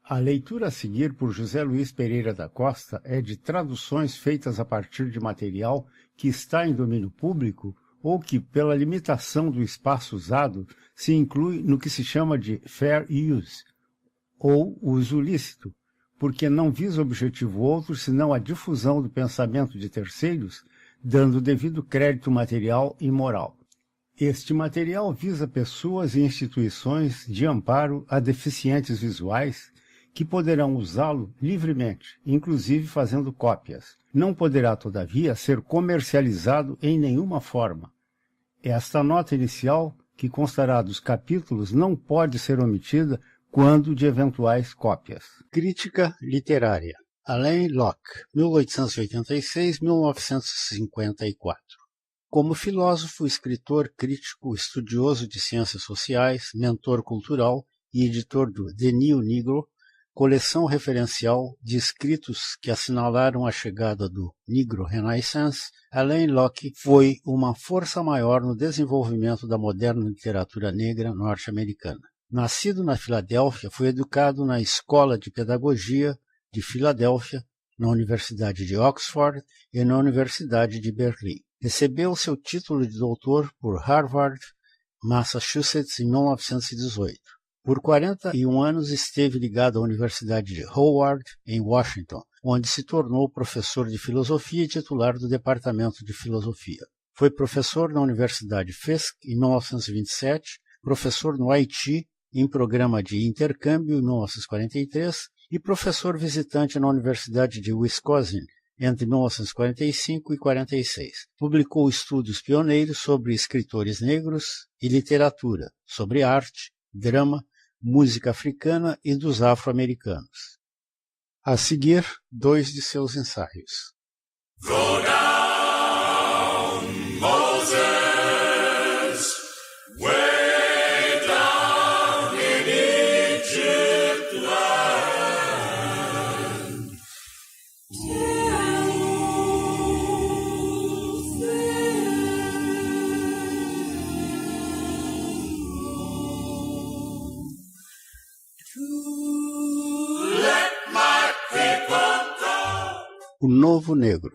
A leitura a seguir por José Luiz Pereira da Costa é de traduções feitas a partir de material que está em domínio público ou que, pela limitação do espaço usado, se inclui no que se chama de fair use, ou uso lícito, porque não visa objetivo outro senão a difusão do pensamento de terceiros, dando devido crédito material e moral. Este material visa pessoas e instituições de amparo a deficientes visuais que poderão usá-lo livremente, inclusive fazendo cópias. Não poderá, todavia, ser comercializado em nenhuma forma. Esta nota inicial, que constará dos capítulos, não pode ser omitida quando de eventuais cópias. Crítica literária. Alain Locke, 1886-1954. Como filósofo, escritor, crítico, estudioso de ciências sociais, mentor cultural e editor do The New Negro, coleção referencial de escritos que assinalaram a chegada do Negro Renaissance, Alain Locke foi uma força maior no desenvolvimento da moderna literatura negra norte-americana. Nascido na Filadélfia, foi educado na Escola de Pedagogia de Filadélfia, na Universidade de Oxford e na Universidade de Berlim. Recebeu seu título de doutor por Harvard, Massachusetts, em 1918. Por 41 anos esteve ligado à Universidade de Howard, em Washington, onde se tornou professor de filosofia e titular do Departamento de Filosofia. Foi professor na Universidade Fisk, em 1927, professor no Haiti, em programa de intercâmbio, em 1943, e professor visitante na Universidade de Wisconsin, entre 1945 e 1946. Publicou estudos pioneiros sobre escritores negros e literatura, sobre arte, drama, música africana e dos afro-americanos. A seguir, 2 de seus ensaios. Go down, Moses, way down in Egypt land. O Novo Negro.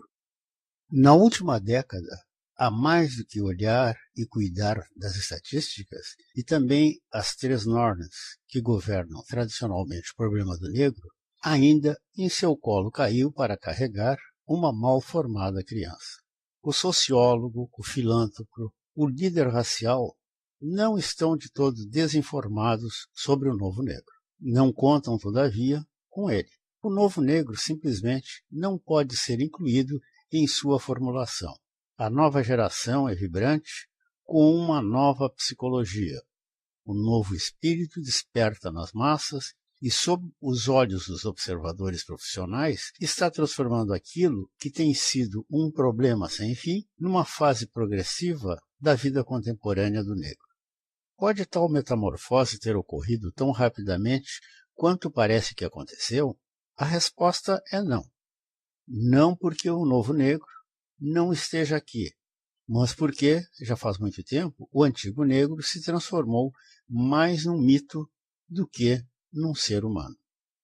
Na última década, há mais do que olhar e cuidar das estatísticas e também as 3 normas que governam tradicionalmente o problema do negro, ainda em seu colo caiu para carregar uma mal formada criança. O sociólogo, o filântropo, o líder racial não estão de todo desinformados sobre o novo negro. Não contam, todavia, com ele. O novo negro simplesmente não pode ser incluído em sua formulação. A nova geração é vibrante com uma nova psicologia. O novo espírito desperta nas massas e, sob os olhos dos observadores profissionais, está transformando aquilo que tem sido um problema sem fim numa fase progressiva da vida contemporânea do negro. Pode tal metamorfose ter ocorrido tão rapidamente quanto parece que aconteceu? A resposta é não. Não porque o novo negro não esteja aqui, mas porque, já faz muito tempo, o antigo negro se transformou mais num mito do que num ser humano.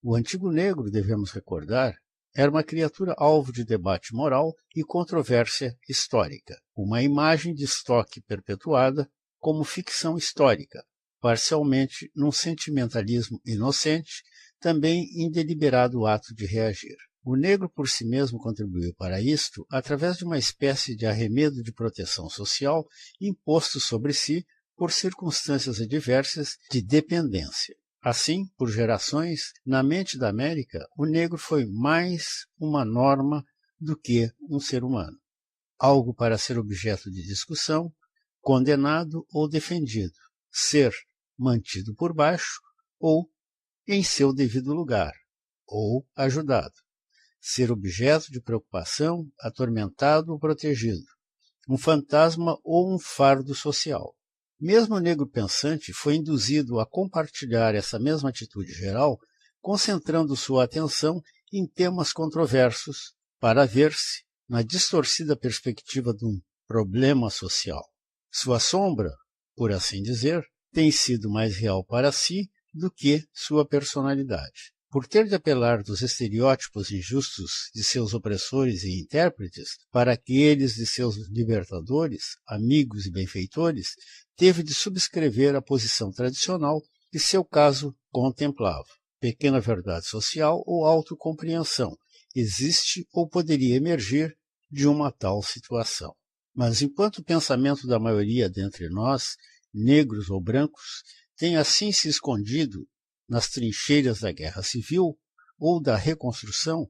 O antigo negro, devemos recordar, era uma criatura alvo de debate moral e controvérsia histórica, uma imagem de estoque perpetuada como ficção histórica, parcialmente num sentimentalismo inocente, também em deliberado ato de reagir. O negro por si mesmo contribuiu para isto através de uma espécie de arremedo de proteção social imposto sobre si por circunstâncias adversas de dependência. Assim, por gerações, na mente da América, o negro foi mais uma norma do que um ser humano, algo para ser objeto de discussão, condenado ou defendido, ser mantido por baixo ou em seu devido lugar, ou ajudado, ser objeto de preocupação, atormentado ou protegido, um fantasma ou um fardo social. Mesmo o negro pensante foi induzido a compartilhar essa mesma atitude geral, concentrando sua atenção em temas controversos para ver-se na distorcida perspectiva de um problema social. Sua sombra, por assim dizer, tem sido mais real para si do que sua personalidade. Por ter de apelar dos estereótipos injustos de seus opressores e intérpretes para aqueles de seus libertadores, amigos e benfeitores, teve de subscrever a posição tradicional que seu caso contemplava. Pequena verdade social ou autocompreensão existe ou poderia emergir de uma tal situação. Mas enquanto o pensamento da maioria dentre nós, negros ou brancos, tem assim se escondido nas trincheiras da guerra civil ou da reconstrução,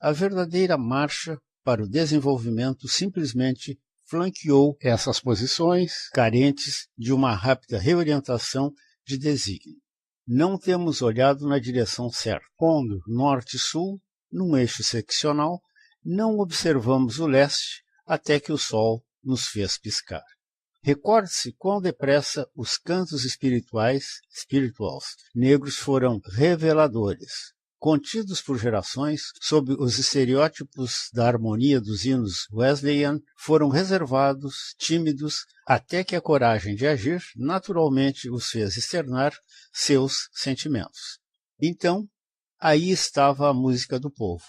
a verdadeira marcha para o desenvolvimento simplesmente flanqueou essas posições carentes de uma rápida reorientação de desígnio. Não temos olhado na direção certa. Pondo norte e sul, num eixo seccional, não observamos o leste até que o sol nos fez piscar. Recorde-se quão depressa os cantos spirituals negros foram reveladores, contidos por gerações sob os estereótipos da harmonia dos hinos Wesleyan, foram reservados, tímidos, até que a coragem de agir naturalmente os fez externar seus sentimentos. Então, aí estava a música do povo.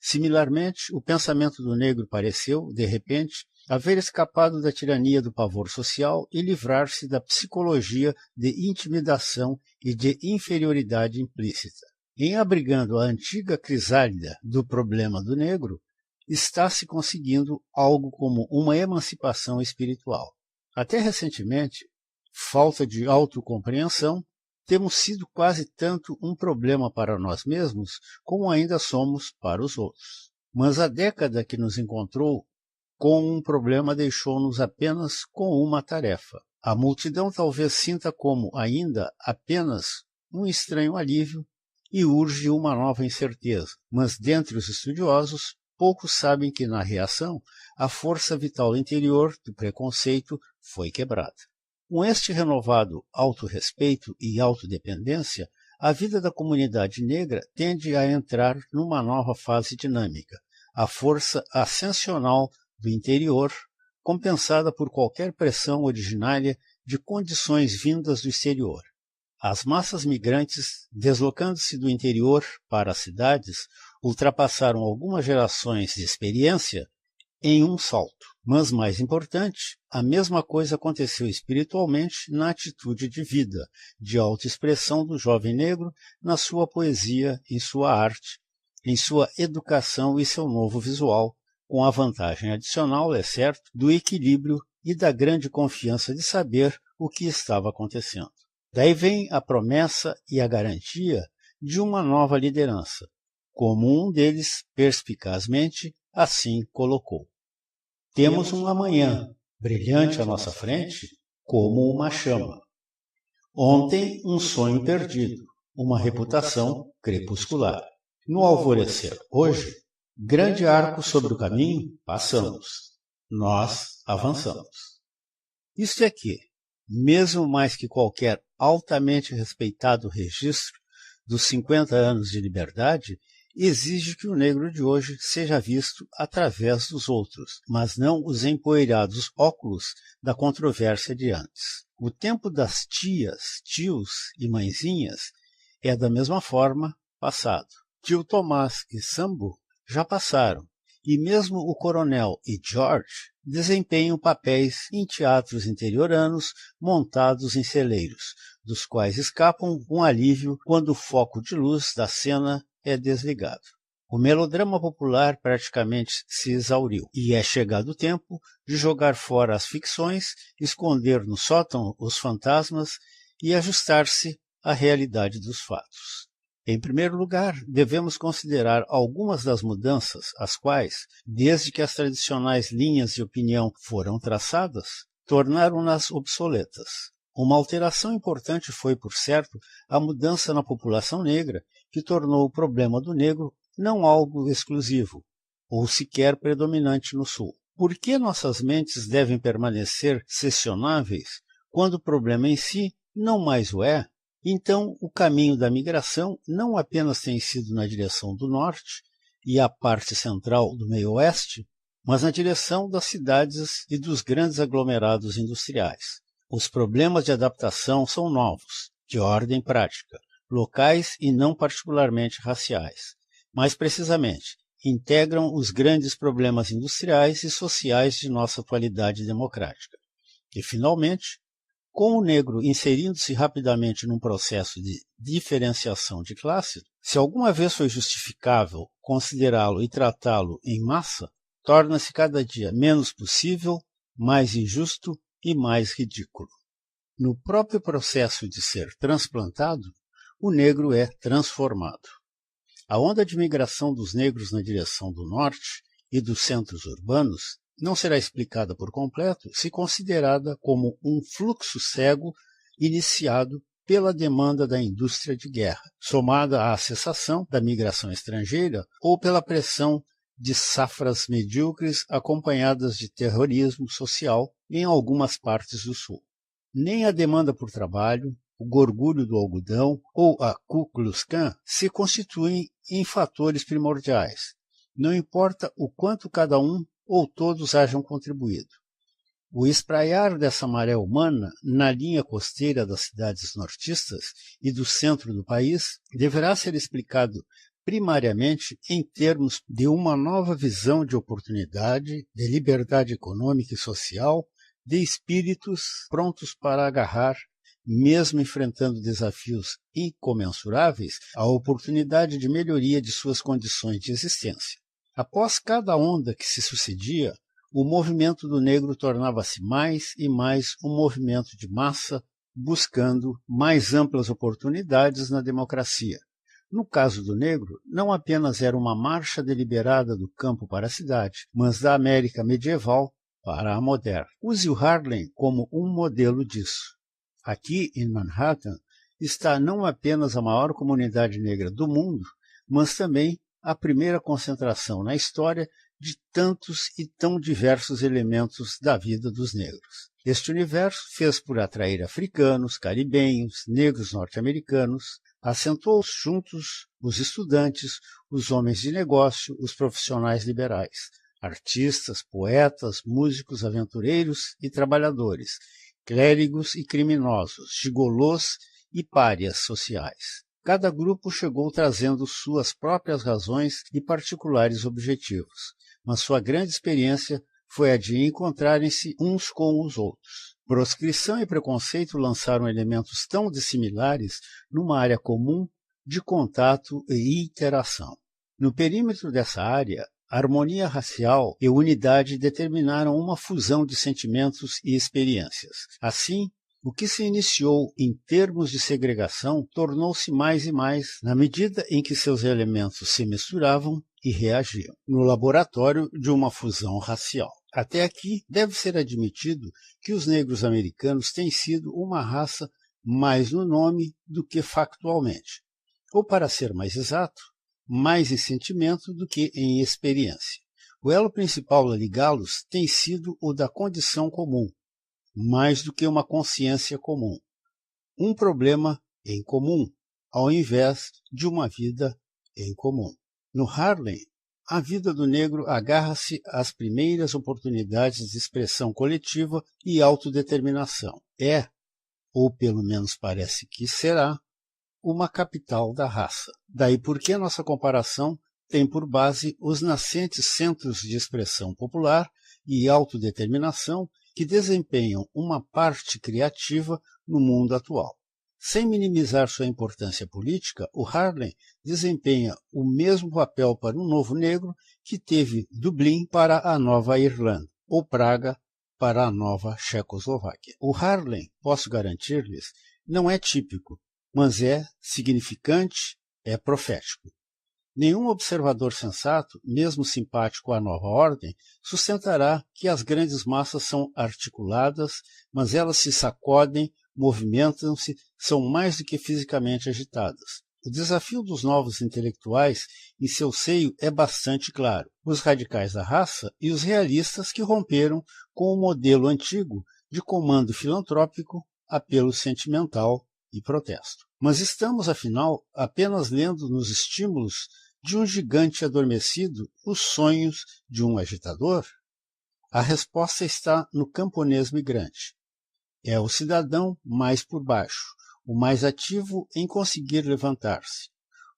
Similarmente, o pensamento do negro pareceu, de repente, haver escapado da tirania do pavor social e livrar-se da psicologia de intimidação e de inferioridade implícita. Em abrigando a antiga crisálida do problema do negro, está se conseguindo algo como uma emancipação espiritual. Até recentemente, falta de autocompreensão, temos sido quase tanto um problema para nós mesmos como ainda somos para os outros. Mas a década que nos encontrou com um problema deixou-nos apenas com uma tarefa. A multidão talvez sinta como ainda apenas um estranho alívio e urge uma nova incerteza, mas dentre os estudiosos, poucos sabem que na reação a força vital interior do preconceito foi quebrada. Com este renovado autorrespeito e autodependência, a vida da comunidade negra tende a entrar numa nova fase dinâmica, a força ascensional do interior, compensada por qualquer pressão originária de condições vindas do exterior. As massas migrantes, deslocando-se do interior para as cidades, ultrapassaram algumas gerações de experiência em um salto. Mas, mais importante, a mesma coisa aconteceu espiritualmente na atitude de vida, de autoexpressão do jovem negro na sua poesia, em sua arte, em sua educação e seu novo visual, com a vantagem adicional, é certo, do equilíbrio e da grande confiança de saber o que estava acontecendo. Daí vem a promessa e a garantia de uma nova liderança, como um deles perspicazmente assim colocou. Temos um amanhã brilhante à nossa frente, como uma chama. Ontem um sonho perdido, uma reputação crepuscular. No alvorecer hoje, grande arco sobre o caminho, passamos. Nós avançamos. Isto é que, mesmo mais que qualquer altamente respeitado registro dos 50 anos de liberdade, exige que o negro de hoje seja visto através dos outros, mas não os empoeirados óculos da controvérsia de antes. O tempo das tias, tios e mãezinhas é da mesma forma passado. Tio Tomás e Sambo já passaram, e mesmo o Coronel e George desempenham papéis em teatros interioranos montados em celeiros, dos quais escapam um alívio quando o foco de luz da cena é desligado. O melodrama popular praticamente se exauriu, e é chegado o tempo de jogar fora as ficções, esconder no sótão os fantasmas e ajustar-se à realidade dos fatos. Em primeiro lugar, devemos considerar algumas das mudanças, as quais, desde que as tradicionais linhas de opinião foram traçadas, tornaram-nas obsoletas. Uma alteração importante foi, por certo, a mudança na população negra, que tornou o problema do negro não algo exclusivo, ou sequer predominante no Sul. Por que nossas mentes devem permanecer sessionáveis quando o problema em si não mais o é? Então, o caminho da migração não apenas tem sido na direção do norte e a parte central do meio-oeste, mas na direção das cidades e dos grandes aglomerados industriais. Os problemas de adaptação são novos, de ordem prática, locais e não particularmente raciais. Mais precisamente, integram os grandes problemas industriais e sociais de nossa atualidade democrática. E, finalmente, com o negro inserindo-se rapidamente num processo de diferenciação de classe, se alguma vez foi justificável considerá-lo e tratá-lo em massa, torna-se cada dia menos possível, mais injusto e mais ridículo. No próprio processo de ser transplantado, o negro é transformado. A onda de migração dos negros na direção do norte e dos centros urbanos não será explicada por completo se considerada como um fluxo cego iniciado pela demanda da indústria de guerra, somada à cessação da migração estrangeira ou pela pressão de safras medíocres acompanhadas de terrorismo social em algumas partes do Sul. Nem a demanda por trabalho, o gorgulho do algodão ou a Ku Klux Klan se constituem em fatores primordiais. Não importa o quanto cada um ou todos hajam contribuído. O espraiar dessa maré humana na linha costeira das cidades nortistas e do centro do país deverá ser explicado primariamente em termos de uma nova visão de oportunidade, de liberdade econômica e social, de espíritos prontos para agarrar, mesmo enfrentando desafios incomensuráveis, a oportunidade de melhoria de suas condições de existência. Após cada onda que se sucedia, o movimento do negro tornava-se mais e mais um movimento de massa, buscando mais amplas oportunidades na democracia. No caso do negro, não apenas era uma marcha deliberada do campo para a cidade, mas da América medieval para a moderna. Use o Harlem como um modelo disso. Aqui, em Manhattan, está não apenas a maior comunidade negra do mundo, mas também a primeira concentração na história de tantos e tão diversos elementos da vida dos negros. Este universo fez por atrair africanos, caribenhos, negros norte-americanos, assentou juntos os estudantes, os homens de negócio, os profissionais liberais, artistas, poetas, músicos, aventureiros e trabalhadores, clérigos e criminosos, gigolôs e párias sociais. Cada grupo chegou trazendo suas próprias razões e particulares objetivos, mas sua grande experiência foi a de encontrarem-se uns com os outros. Proscrição e preconceito lançaram elementos tão dissimilares numa área comum de contato e interação. No perímetro dessa área, harmonia racial e unidade determinaram uma fusão de sentimentos e experiências. Assim, o que se iniciou em termos de segregação tornou-se mais e mais na medida em que seus elementos se misturavam e reagiam, no laboratório de uma fusão racial. Até aqui, deve ser admitido que os negros americanos têm sido uma raça mais no nome do que factualmente, ou, para ser mais exato, mais em sentimento do que em experiência. O elo principal a ligá-los tem sido o da condição comum, mais do que uma consciência comum. Um problema em comum, ao invés de uma vida em comum. No Harlem, a vida do negro agarra-se às primeiras oportunidades de expressão coletiva e autodeterminação. É, ou pelo menos parece que será, uma capital da raça. Daí porque nossa comparação tem por base os nascentes centros de expressão popular e autodeterminação que desempenham uma parte criativa no mundo atual. Sem minimizar sua importância política, o Harlem desempenha o mesmo papel para um novo negro que teve Dublin para a Nova Irlanda, ou Praga para a Nova Checoslováquia. O Harlem, posso garantir-lhes, não é típico, mas é significante, é profético. Nenhum observador sensato, mesmo simpático à nova ordem, sustentará que as grandes massas são articuladas, mas elas se sacodem, movimentam-se, são mais do que fisicamente agitadas. O desafio dos novos intelectuais em seu seio é bastante claro. Os radicais da raça e os realistas que romperam com o modelo antigo de comando filantrópico, apelo sentimental e protesto. Mas estamos, afinal, apenas lendo nos estímulos de um gigante adormecido os sonhos de um agitador? A resposta está no camponês migrante. É o cidadão mais por baixo, o mais ativo em conseguir levantar-se.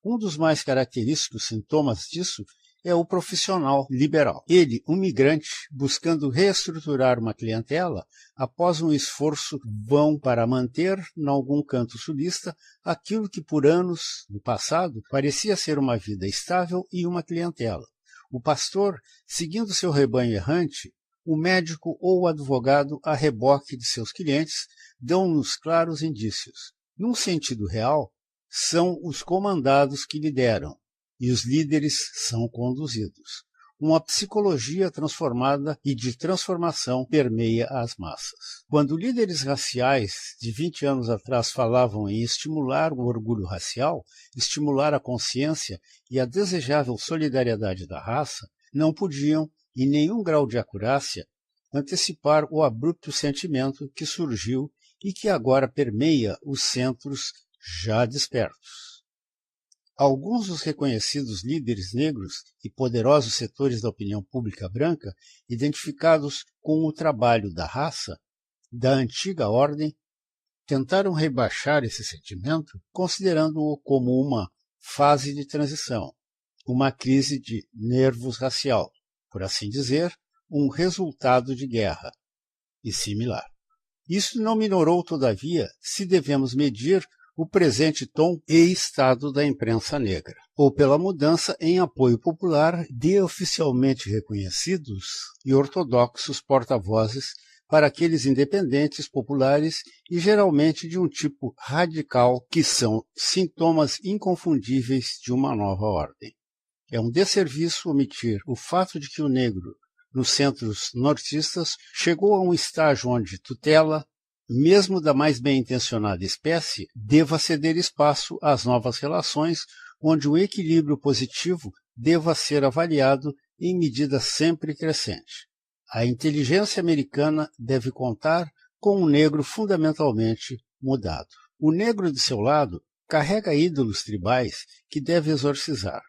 Um dos mais característicos sintomas disso é o profissional liberal. Ele, um migrante, buscando reestruturar uma clientela após um esforço vão para manter, em algum canto sulista, aquilo que por anos, no passado, parecia ser uma vida estável e uma clientela. O pastor, seguindo seu rebanho errante, o médico ou o advogado a reboque de seus clientes, dão-nos claros indícios. Num sentido real, são os comandados que lideram, e os líderes são conduzidos. Uma psicologia transformada e de transformação permeia as massas. Quando líderes raciais de 20 anos atrás falavam em estimular o orgulho racial, estimular a consciência e a desejável solidariedade da raça, não podiam, em nenhum grau de acurácia, antecipar o abrupto sentimento que surgiu e que agora permeia os centros já despertos. Alguns dos reconhecidos líderes negros e poderosos setores da opinião pública branca, identificados com o trabalho da raça, da antiga ordem, tentaram rebaixar esse sentimento, considerando-o como uma fase de transição, uma crise de nervos racial, por assim dizer, um resultado de guerra e similar. Isso não minorou, todavia, se devemos medir o presente tom e estado da imprensa negra, ou pela mudança em apoio popular de oficialmente reconhecidos e ortodoxos porta-vozes para aqueles independentes populares e geralmente de um tipo radical que são sintomas inconfundíveis de uma nova ordem. É um desserviço omitir o fato de que o negro, nos centros nortistas, chegou a um estágio onde tutela, mesmo da mais bem-intencionada espécie, deva ceder espaço às novas relações, onde o equilíbrio positivo deva ser avaliado em medida sempre crescente. A inteligência americana deve contar com um negro fundamentalmente mudado. O negro, de seu lado, carrega ídolos tribais que deve exorcizar.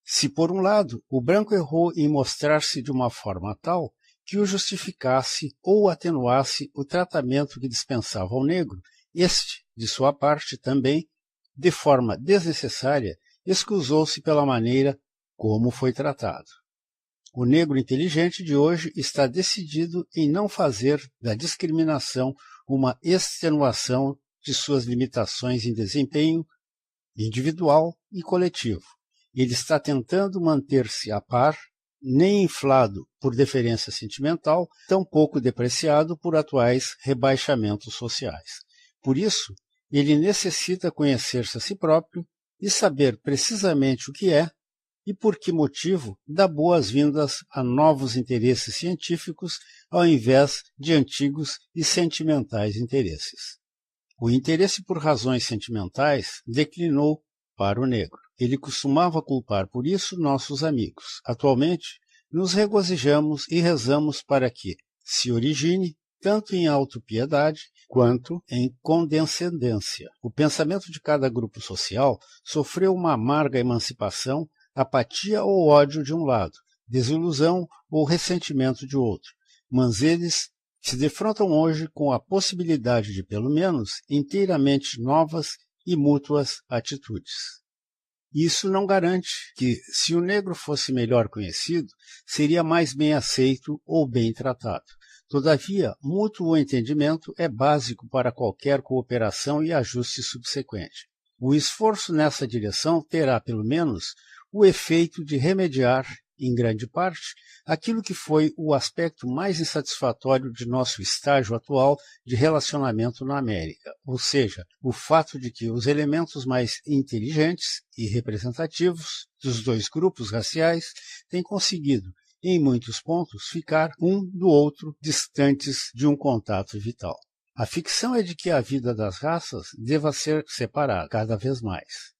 Se, por um lado, o branco errou em mostrar-se de uma forma tal que o justificasse ou atenuasse o tratamento que dispensava ao negro, este, de sua parte, também, de forma desnecessária, excusou-se pela maneira como foi tratado. O negro inteligente de hoje está decidido em não fazer da discriminação uma extenuação de suas limitações em desempenho individual e coletivo. Ele está tentando manter-se a par, nem inflado por deferência sentimental, tampouco depreciado por atuais rebaixamentos sociais. Por isso, ele necessita conhecer-se a si próprio e saber precisamente o que é e por que motivo dá boas-vindas a novos interesses científicos ao invés de antigos e sentimentais interesses. O interesse por razões sentimentais declinou para o negro. Ele costumava culpar por isso nossos amigos. Atualmente, nos regozijamos e rezamos para que se origine tanto em autopiedade quanto em condescendência. O pensamento de cada grupo social sofreu uma amarga emancipação, apatia ou ódio de um lado, desilusão ou ressentimento de outro, mas eles se defrontam hoje com a possibilidade de, pelo menos, inteiramente novas e mútuas atitudes. Isso não garante que, se o negro fosse melhor conhecido, seria mais bem aceito ou bem tratado. Todavia, mútuo entendimento é básico para qualquer cooperação e ajuste subsequente. O esforço nessa direção terá, pelo menos, o efeito de remediar, em grande parte, aquilo que foi o aspecto mais insatisfatório de nosso estágio atual de relacionamento na América, ou seja, o fato de que os elementos mais inteligentes e representativos dos dois grupos raciais têm conseguido, em muitos pontos, ficar um do outro distantes de um contato vital. A ficção é de que a vida das raças deva ser separada cada vez mais.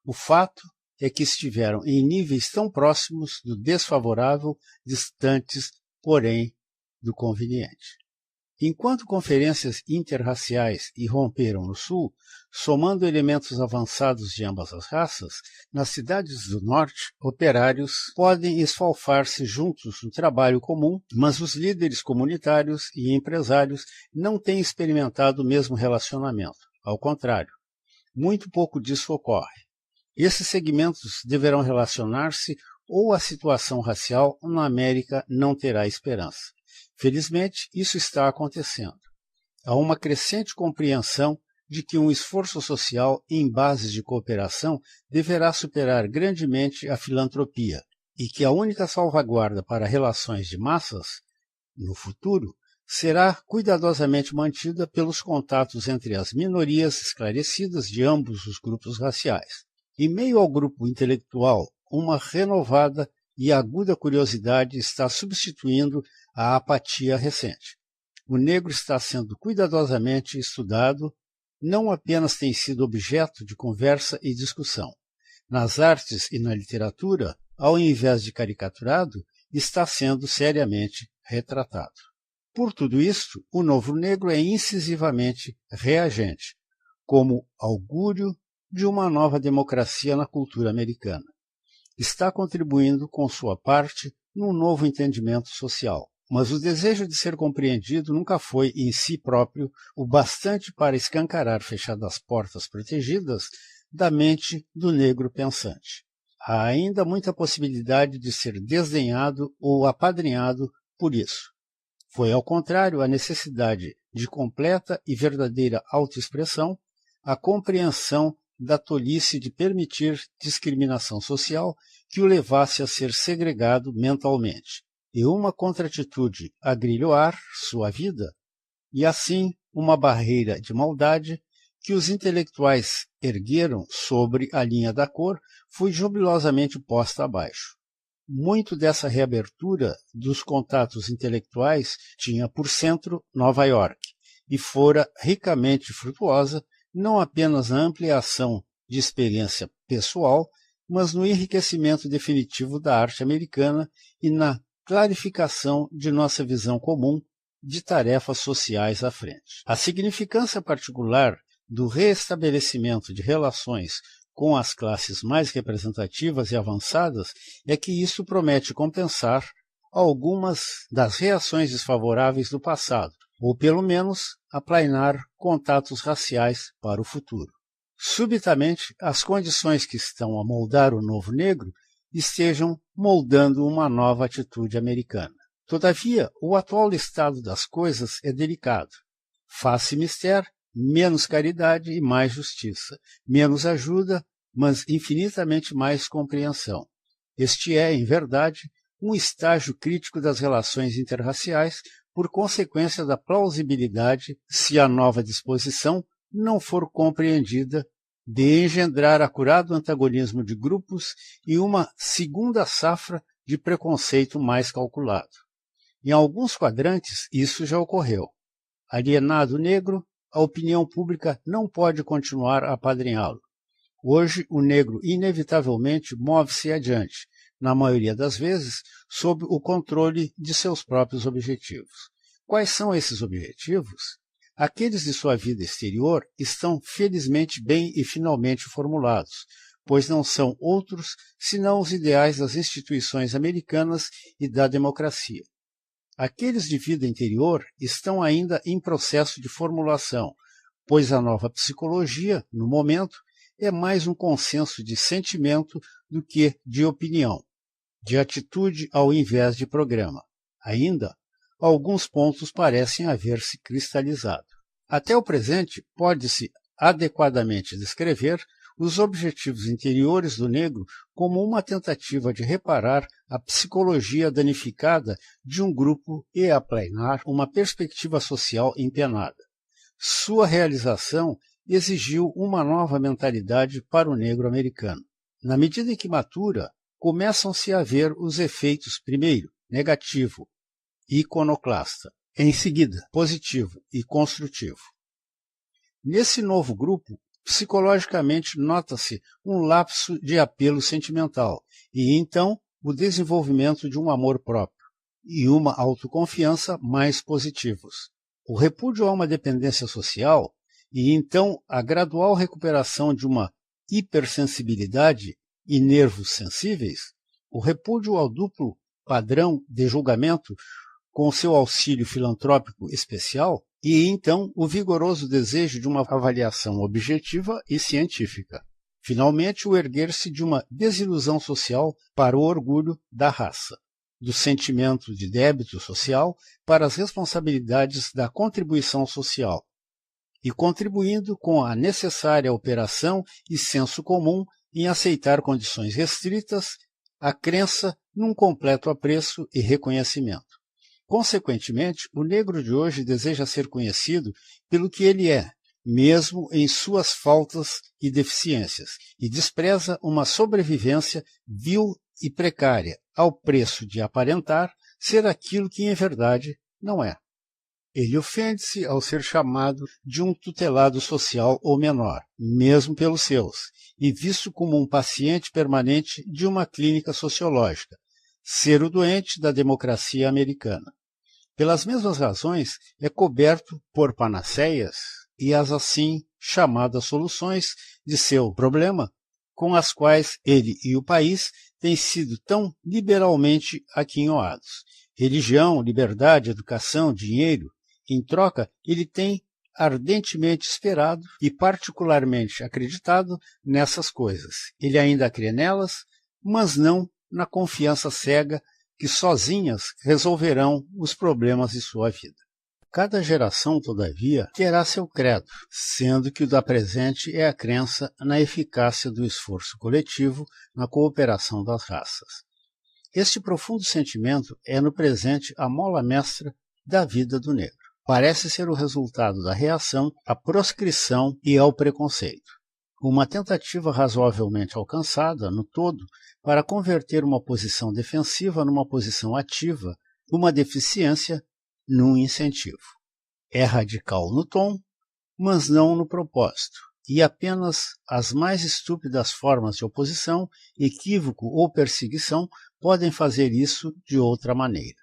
O fato é que estiveram em níveis tão próximos do desfavorável, distantes, porém, do conveniente. Enquanto conferências interraciais irromperam no Sul, somando elementos avançados de ambas as raças, nas cidades do Norte, operários podem esfalfar-se juntos no trabalho comum, mas os líderes comunitários e empresários não têm experimentado o mesmo relacionamento. Ao contrário, muito pouco disso ocorre. Esses segmentos deverão relacionar-se ou a situação racial na América não terá esperança. Felizmente, isso está acontecendo. Há uma crescente compreensão de que um esforço social em bases de cooperação deverá superar grandemente a filantropia e que a única salvaguarda para relações de massas, no futuro, será cuidadosamente mantida pelos contatos entre as minorias esclarecidas de ambos os grupos raciais. Em meio ao grupo intelectual, uma renovada e aguda curiosidade está substituindo a apatia recente. O negro está sendo cuidadosamente estudado, não apenas tem sido objeto de conversa e discussão. Nas artes e na literatura, ao invés de caricaturado, está sendo seriamente retratado. Por tudo isto, o novo negro é incisivamente reagente, como augúrio de uma nova democracia na cultura americana. Está contribuindo com sua parte num novo entendimento social. Mas o desejo de ser compreendido nunca foi, em si próprio, o bastante para escancarar fechadas portas protegidas da mente do negro pensante. Há ainda muita possibilidade de ser desdenhado ou apadrinhado por isso. Foi, ao contrário, a necessidade de completa e verdadeira autoexpressão, a compreensão da tolice de permitir discriminação social que o levasse a ser segregado mentalmente, e uma contratitude a grilhoar sua vida, e assim uma barreira de maldade que os intelectuais ergueram sobre a linha da cor foi jubilosamente posta abaixo. Muito dessa reabertura dos contatos intelectuais tinha por centro Nova York, e fora ricamente frutuosa não apenas na ampliação de experiência pessoal, mas no enriquecimento definitivo da arte americana e na clarificação de nossa visão comum de tarefas sociais à frente. A significância particular do reestabelecimento de relações com as classes mais representativas e avançadas é que isso promete compensar algumas das reações desfavoráveis do passado, ou pelo menos aplainar contatos raciais para o futuro. Subitamente, as condições que estão a moldar o novo negro estejam moldando uma nova atitude americana. Todavia, o atual estado das coisas é delicado. Faz-se mister, menos caridade e mais justiça, menos ajuda, mas infinitamente mais compreensão. Este é, em verdade, um estágio crítico das relações interraciais, por consequência da plausibilidade, se a nova disposição não for compreendida, de engendrar acurado antagonismo de grupos e uma segunda safra de preconceito mais calculado. Em alguns quadrantes, isso já ocorreu. Alienado o negro, a opinião pública não pode continuar a apadrinhá-lo. Hoje, o negro inevitavelmente move-se adiante, na maioria das vezes, sob o controle de seus próprios objetivos. Quais são esses objetivos? Aqueles de sua vida exterior estão felizmente bem e finalmente formulados, pois não são outros senão os ideais das instituições americanas e da democracia. Aqueles de vida interior estão ainda em processo de formulação, pois a nova psicologia, no momento, é mais um consenso de sentimento do que de opinião, de atitude ao invés de programa. Ainda, alguns pontos parecem haver se cristalizado. Até o presente, pode-se adequadamente descrever os objetivos interiores do negro como uma tentativa de reparar a psicologia danificada de um grupo e aplainar uma perspectiva social empenada. Sua realização exigiu uma nova mentalidade para o negro americano. Na medida em que matura, começam-se a ver os efeitos, primeiro, negativo, iconoclasta, em seguida, positivo e construtivo. Nesse novo grupo, psicologicamente nota-se um lapso de apelo sentimental e, então, o desenvolvimento de um amor próprio e uma autoconfiança mais positivos. O repúdio a uma dependência social e, então, a gradual recuperação de uma hipersensibilidade e nervos sensíveis, o repúdio ao duplo padrão de julgamento com seu auxílio filantrópico especial e então o vigoroso desejo de uma avaliação objetiva e científica. Finalmente, o erguer-se de uma desilusão social para o orgulho da raça, do sentimento de débito social para as responsabilidades da contribuição social, e contribuindo com a necessária operação e senso comum em aceitar condições restritas, a crença num completo apreço e reconhecimento. Consequentemente, o negro de hoje deseja ser conhecido pelo que ele é, mesmo em suas faltas e deficiências, e despreza uma sobrevivência vil e precária, ao preço de aparentar ser aquilo que em verdade não é. Ele ofende-se ao ser chamado de um tutelado social ou menor, mesmo pelos seus, e visto como um paciente permanente de uma clínica sociológica, ser o doente da democracia americana. Pelas mesmas razões, é coberto por panaceias e as assim chamadas soluções de seu problema, com as quais ele e o país têm sido tão liberalmente aquinhoados. Religião, liberdade, educação, dinheiro. Em troca, ele tem ardentemente esperado e particularmente acreditado nessas coisas. Ele ainda crê nelas, mas não na confiança cega que sozinhas resolverão os problemas de sua vida. Cada geração, todavia, terá seu credo, sendo que o da presente é a crença na eficácia do esforço coletivo na cooperação das raças. Este profundo sentimento é no presente a mola mestra da vida do negro. Parece ser o resultado da reação à proscrição e ao preconceito. Uma tentativa razoavelmente alcançada, no todo, para converter uma posição defensiva numa posição ativa, uma deficiência num incentivo. É radical no tom, mas não no propósito, e apenas as mais estúpidas formas de oposição, equívoco ou perseguição podem fazer isso de outra maneira.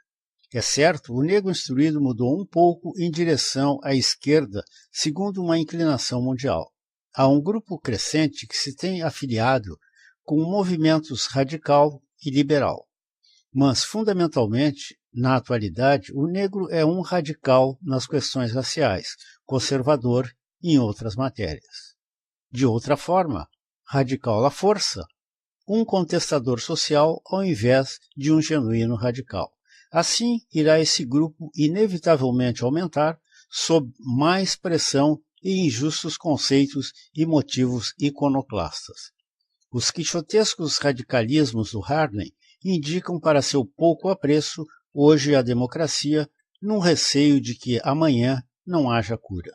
É certo, o negro instruído mudou um pouco em direção à esquerda, segundo uma inclinação mundial. Há um grupo crescente que se tem afiliado com movimentos radical e liberal. Mas, fundamentalmente, na atualidade, o negro é um radical nas questões raciais, conservador em outras matérias. De outra forma, radical à força, um contestador social ao invés de um genuíno radical. Assim, irá esse grupo inevitavelmente aumentar sob mais pressão e injustos conceitos e motivos iconoclastas. Os quixotescos radicalismos do Harlem indicam para seu pouco apreço hoje a democracia, num receio de que amanhã não haja cura.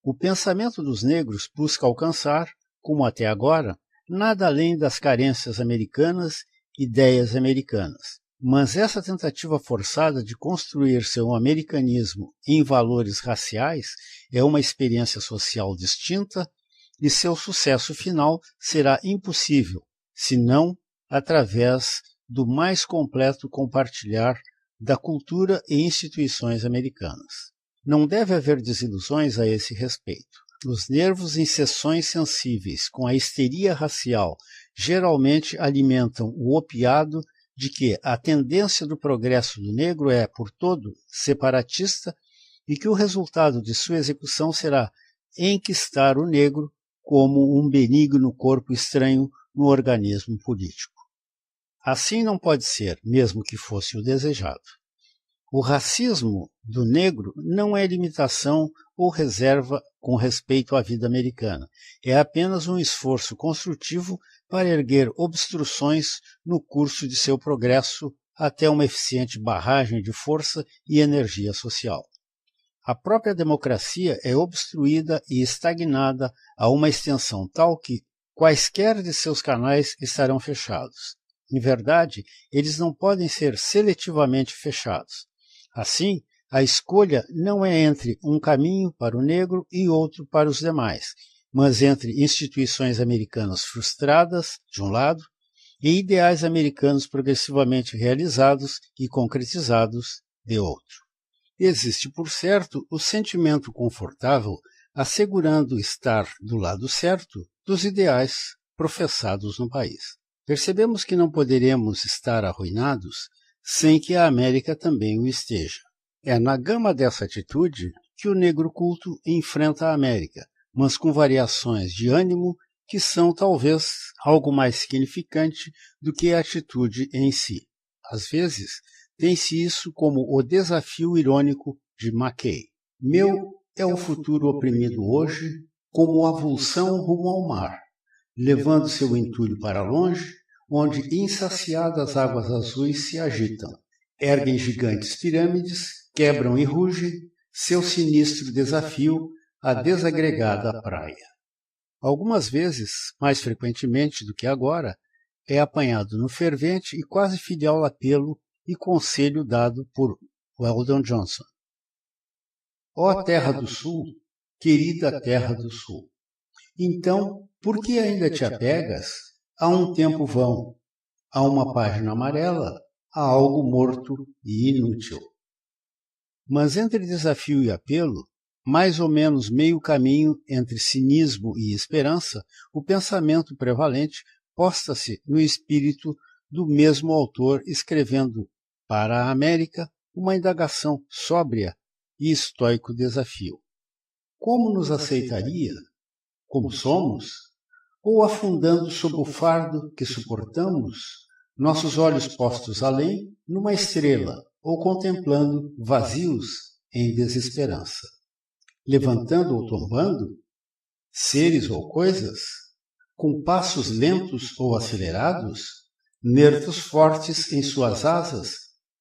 O pensamento dos negros busca alcançar, como até agora, nada além das carências americanas, ideias americanas. Mas essa tentativa forçada de construir seu americanismo em valores raciais é uma experiência social distinta e seu sucesso final será impossível, senão através do mais completo compartilhar da cultura e instituições americanas. Não deve haver desilusões a esse respeito. Os nervos em seções sensíveis com a histeria racial geralmente alimentam o opiado de que a tendência do progresso do negro é, por todo, separatista e que o resultado de sua execução será enquistar o negro como um benigno corpo estranho no organismo político. Assim não pode ser, mesmo que fosse o desejado. O racismo do negro não é limitação ou reserva com respeito à vida americana. É apenas um esforço construtivo para erguer obstruções no curso de seu progresso até uma eficiente barragem de força e energia social. A própria democracia é obstruída e estagnada a uma extensão tal que quaisquer de seus canais estarão fechados. Em verdade, eles não podem ser seletivamente fechados. Assim, a escolha não é entre um caminho para o negro e outro para os demais, mas entre instituições americanas frustradas, de um lado, e ideais americanos progressivamente realizados e concretizados, de outro. Existe, por certo, o sentimento confortável assegurando estar do lado certo dos ideais professados no país. Percebemos que não poderemos estar arruinados sem que a América também o esteja. É na gama dessa atitude que o negro culto enfrenta a América, mas com variações de ânimo que são talvez algo mais significante do que a atitude em si. Às vezes, tem-se isso como o desafio irônico de Mackay. Meu é o futuro oprimido hoje como avulsão rumo ao mar, levando seu entulho para longe, onde insaciadas águas azuis se agitam, erguem gigantes pirâmides, quebram e rugem, seu sinistro desafio à desagregada praia. Algumas vezes, mais frequentemente do que agora, é apanhado no fervente e quase filial apelo e conselho dado por Weldon Johnson. Ó Terra do Sul, querida Terra do Sul, então, por que ainda te apegas a um tempo vão, a uma página amarela, a algo morto e inútil? Mas entre desafio e apelo, mais ou menos meio caminho entre cinismo e esperança, o pensamento prevalente posta-se no espírito do mesmo autor escrevendo para a América uma indagação sóbria e estoico desafio. Como nos aceitaria? Como somos? Ou afundando sob o fardo que suportamos, nossos olhos postos além, numa estrela, ou contemplando vazios em desesperança? Levantando ou tombando? Seres ou coisas? Com passos lentos ou acelerados? Nervos fortes em suas asas?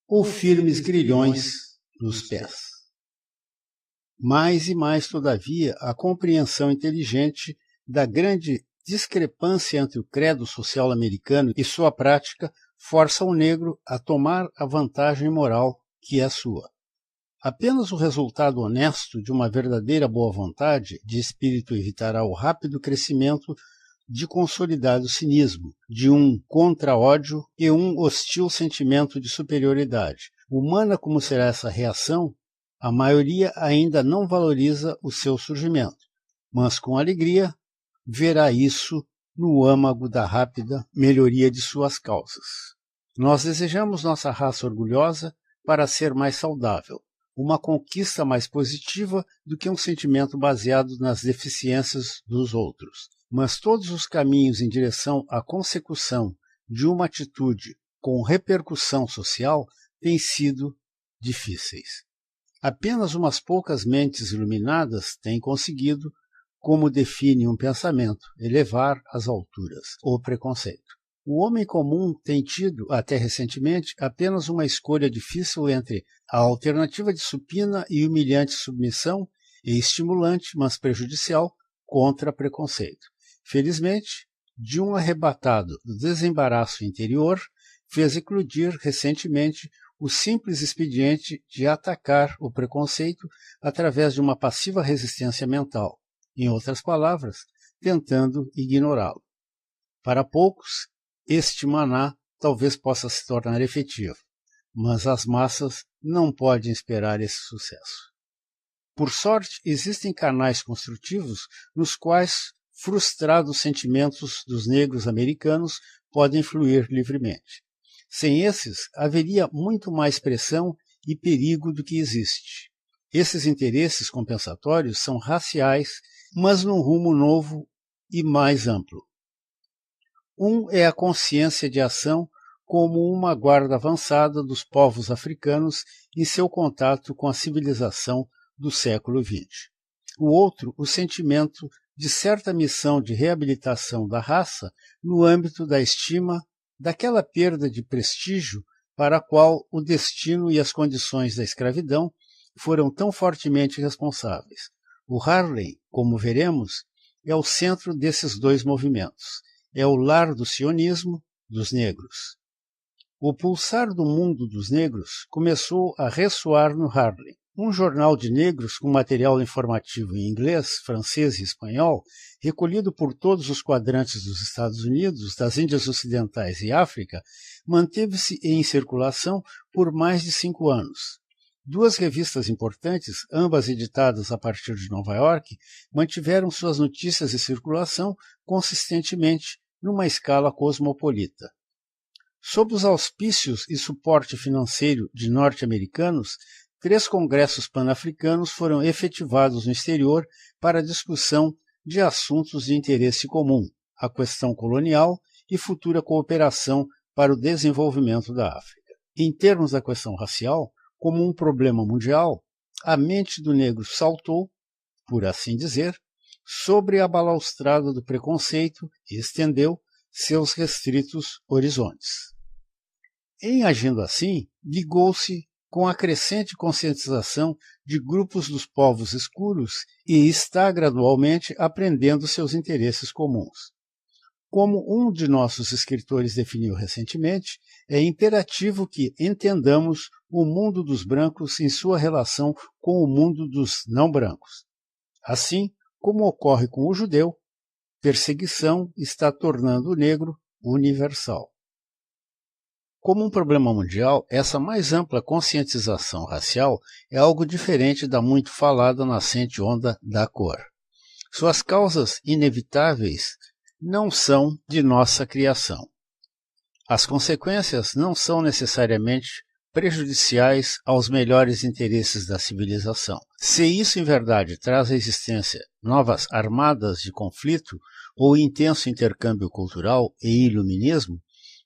Ou firmes grilhões nos pés? Mais e mais, todavia, a compreensão inteligente da grande discrepância entre o credo social americano e sua prática força o negro a tomar a vantagem moral que é sua. Apenas o resultado honesto de uma verdadeira boa vontade de espírito evitará o rápido crescimento de consolidado cinismo, de um contra-ódio e um hostil sentimento de superioridade. Humana como será essa reação, a maioria ainda não valoriza o seu surgimento, mas com alegria verá isso no âmago da rápida melhoria de suas causas. Nós desejamos nossa raça orgulhosa para ser mais saudável, uma conquista mais positiva do que um sentimento baseado nas deficiências dos outros. Mas todos os caminhos em direção à consecução de uma atitude com repercussão social têm sido difíceis. Apenas umas poucas mentes iluminadas têm conseguido, como define um pensamento, elevar às alturas o preconceito. O homem comum tem tido, até recentemente, apenas uma escolha difícil entre a alternativa de supina e humilhante submissão e estimulante, mas prejudicial, contra preconceito. Felizmente, de um arrebatado do desembaraço interior, fez eclodir recentemente o simples expediente de atacar o preconceito através de uma passiva resistência mental, em outras palavras, tentando ignorá-lo. Para poucos, este maná talvez possa se tornar efetivo, mas as massas não podem esperar esse sucesso. Por sorte, existem canais construtivos nos quais frustrados sentimentos dos negros americanos podem fluir livremente. Sem esses, haveria muito mais pressão e perigo do que existe. Esses interesses compensatórios são raciais, mas num rumo novo e mais amplo. Um é a consciência de ação como uma guarda avançada dos povos africanos em seu contato com a civilização do século XX. O outro, o sentimento de certa missão de reabilitação da raça no âmbito da estima daquela perda de prestígio para a qual o destino e as condições da escravidão foram tão fortemente responsáveis. O Harlem, como veremos, é o centro desses dois movimentos. É o lar do sionismo dos negros. O pulsar do mundo dos negros começou a ressoar no Harlem. Um jornal de negros com material informativo em inglês, francês e espanhol, recolhido por todos os quadrantes dos Estados Unidos, das Índias Ocidentais e África, manteve-se em circulação por mais de 5 anos. Duas revistas importantes, ambas editadas a partir de Nova York, mantiveram suas notícias em circulação consistentemente numa escala cosmopolita. Sob os auspícios e suporte financeiro de norte-americanos, 3 congressos pan-africanos foram efetivados no exterior para a discussão de assuntos de interesse comum, a questão colonial e futura cooperação para o desenvolvimento da África. Em termos da questão racial, como um problema mundial, a mente do negro saltou, por assim dizer, sobre a balaustrada do preconceito e estendeu seus restritos horizontes. Em agindo assim, ligou-se com a crescente conscientização de grupos dos povos escuros e está gradualmente aprendendo seus interesses comuns. Como um de nossos escritores definiu recentemente, é imperativo que entendamos o mundo dos brancos em sua relação com o mundo dos não brancos. Assim como ocorre com o judeu, perseguição está tornando o negro universal. Como um problema mundial, essa mais ampla conscientização racial é algo diferente da muito falada nascente onda da cor. Suas causas inevitáveis não são de nossa criação. As consequências não são necessariamente prejudiciais aos melhores interesses da civilização. Se isso em verdade traz à existência novas armadas de conflito ou intenso intercâmbio cultural e iluminismo,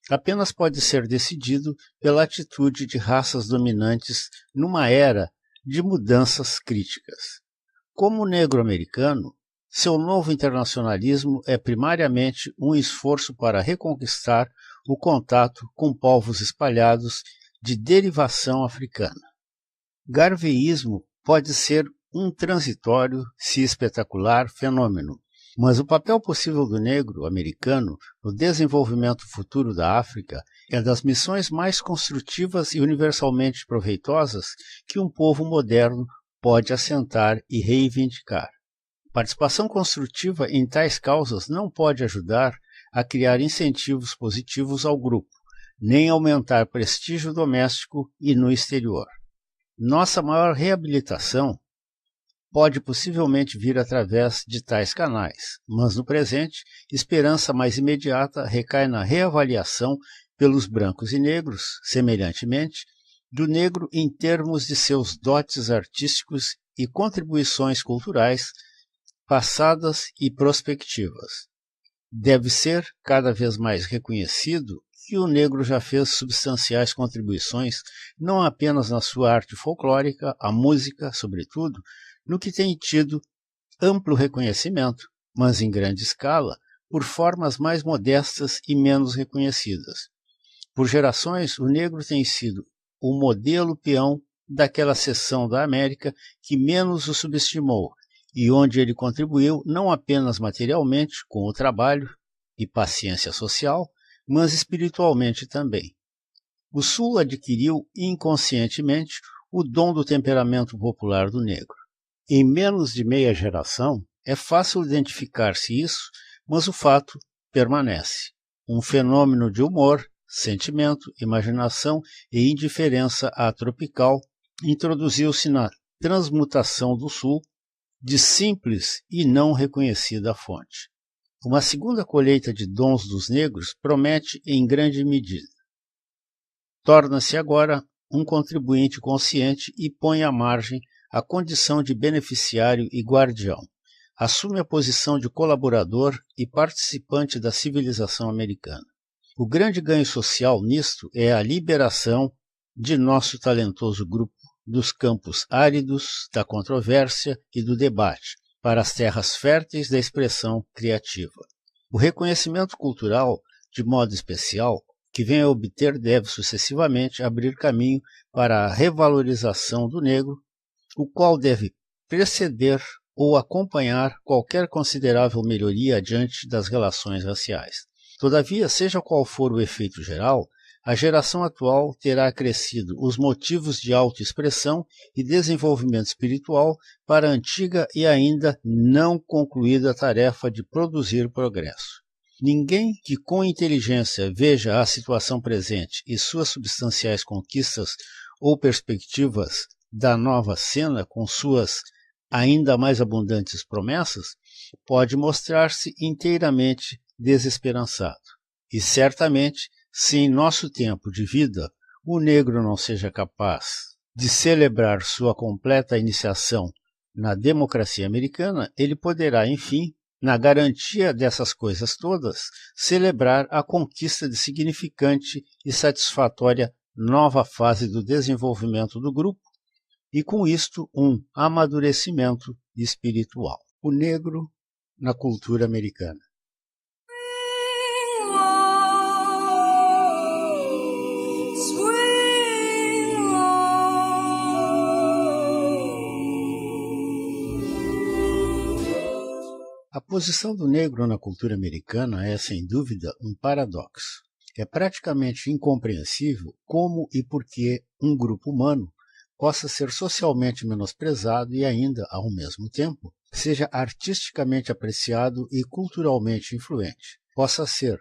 apenas pode ser decidido pela atitude de raças dominantes numa era de mudanças críticas. Como negro-americano, seu novo internacionalismo é primariamente um esforço para reconquistar o contato com povos espalhados de derivação africana. Garveyismo pode ser um transitório, se espetacular, fenômeno, mas o papel possível do negro americano no desenvolvimento futuro da África é das missões mais construtivas e universalmente proveitosas que um povo moderno pode assentar e reivindicar. Participação construtiva em tais causas não pode ajudar a criar incentivos positivos ao grupo, nem aumentar prestígio doméstico e no exterior. Nossa maior reabilitação pode possivelmente vir através de tais canais, mas no presente, esperança mais imediata recai na reavaliação pelos brancos e negros, semelhantemente, do negro em termos de seus dotes artísticos e contribuições culturais passadas e prospectivas. Deve ser cada vez mais reconhecido que o negro já fez substanciais contribuições não apenas na sua arte folclórica, a música, sobretudo, no que tem tido amplo reconhecimento, mas em grande escala, por formas mais modestas e menos reconhecidas. Por gerações, o negro tem sido o modelo peão daquela seção da América que menos o subestimou, e onde ele contribuiu não apenas materialmente com o trabalho e paciência social, mas espiritualmente também. O Sul adquiriu inconscientemente o dom do temperamento popular do negro. Em menos de meia geração, é fácil identificar-se isso, mas o fato permanece. Um fenômeno de humor, sentimento, imaginação e indiferença atropical introduziu-se na transmutação do Sul, de simples e não reconhecida fonte. Uma segunda colheita de dons dos negros promete em grande medida. Torna-se agora um contribuinte consciente e põe à margem a condição de beneficiário e guardião. Assume a posição de colaborador e participante da civilização americana. O grande ganho social nisto é a liberação de nosso talentoso grupo dos campos áridos, da controvérsia e do debate, para as terras férteis da expressão criativa. O reconhecimento cultural, de modo especial, que vem a obter deve sucessivamente abrir caminho para a revalorização do negro, o qual deve preceder ou acompanhar qualquer considerável melhoria adiante das relações raciais. Todavia, seja qual for o efeito geral, a geração atual terá acrescido os motivos de autoexpressão e desenvolvimento espiritual para a antiga e ainda não concluída tarefa de produzir progresso. Ninguém que com inteligência veja a situação presente e suas substanciais conquistas ou perspectivas da nova cena com suas ainda mais abundantes promessas, pode mostrar-se inteiramente desesperançado. E certamente, se em nosso tempo de vida o negro não seja capaz de celebrar sua completa iniciação na democracia americana, ele poderá, enfim, na garantia dessas coisas todas, celebrar a conquista de significante e satisfatória nova fase do desenvolvimento do grupo e, com isto, um amadurecimento espiritual. O negro na cultura americana. A posição do negro na cultura americana é, sem dúvida, um paradoxo. É praticamente incompreensível como e por que um grupo humano possa ser socialmente menosprezado e ainda, ao mesmo tempo, seja artisticamente apreciado e culturalmente influente. Possa ser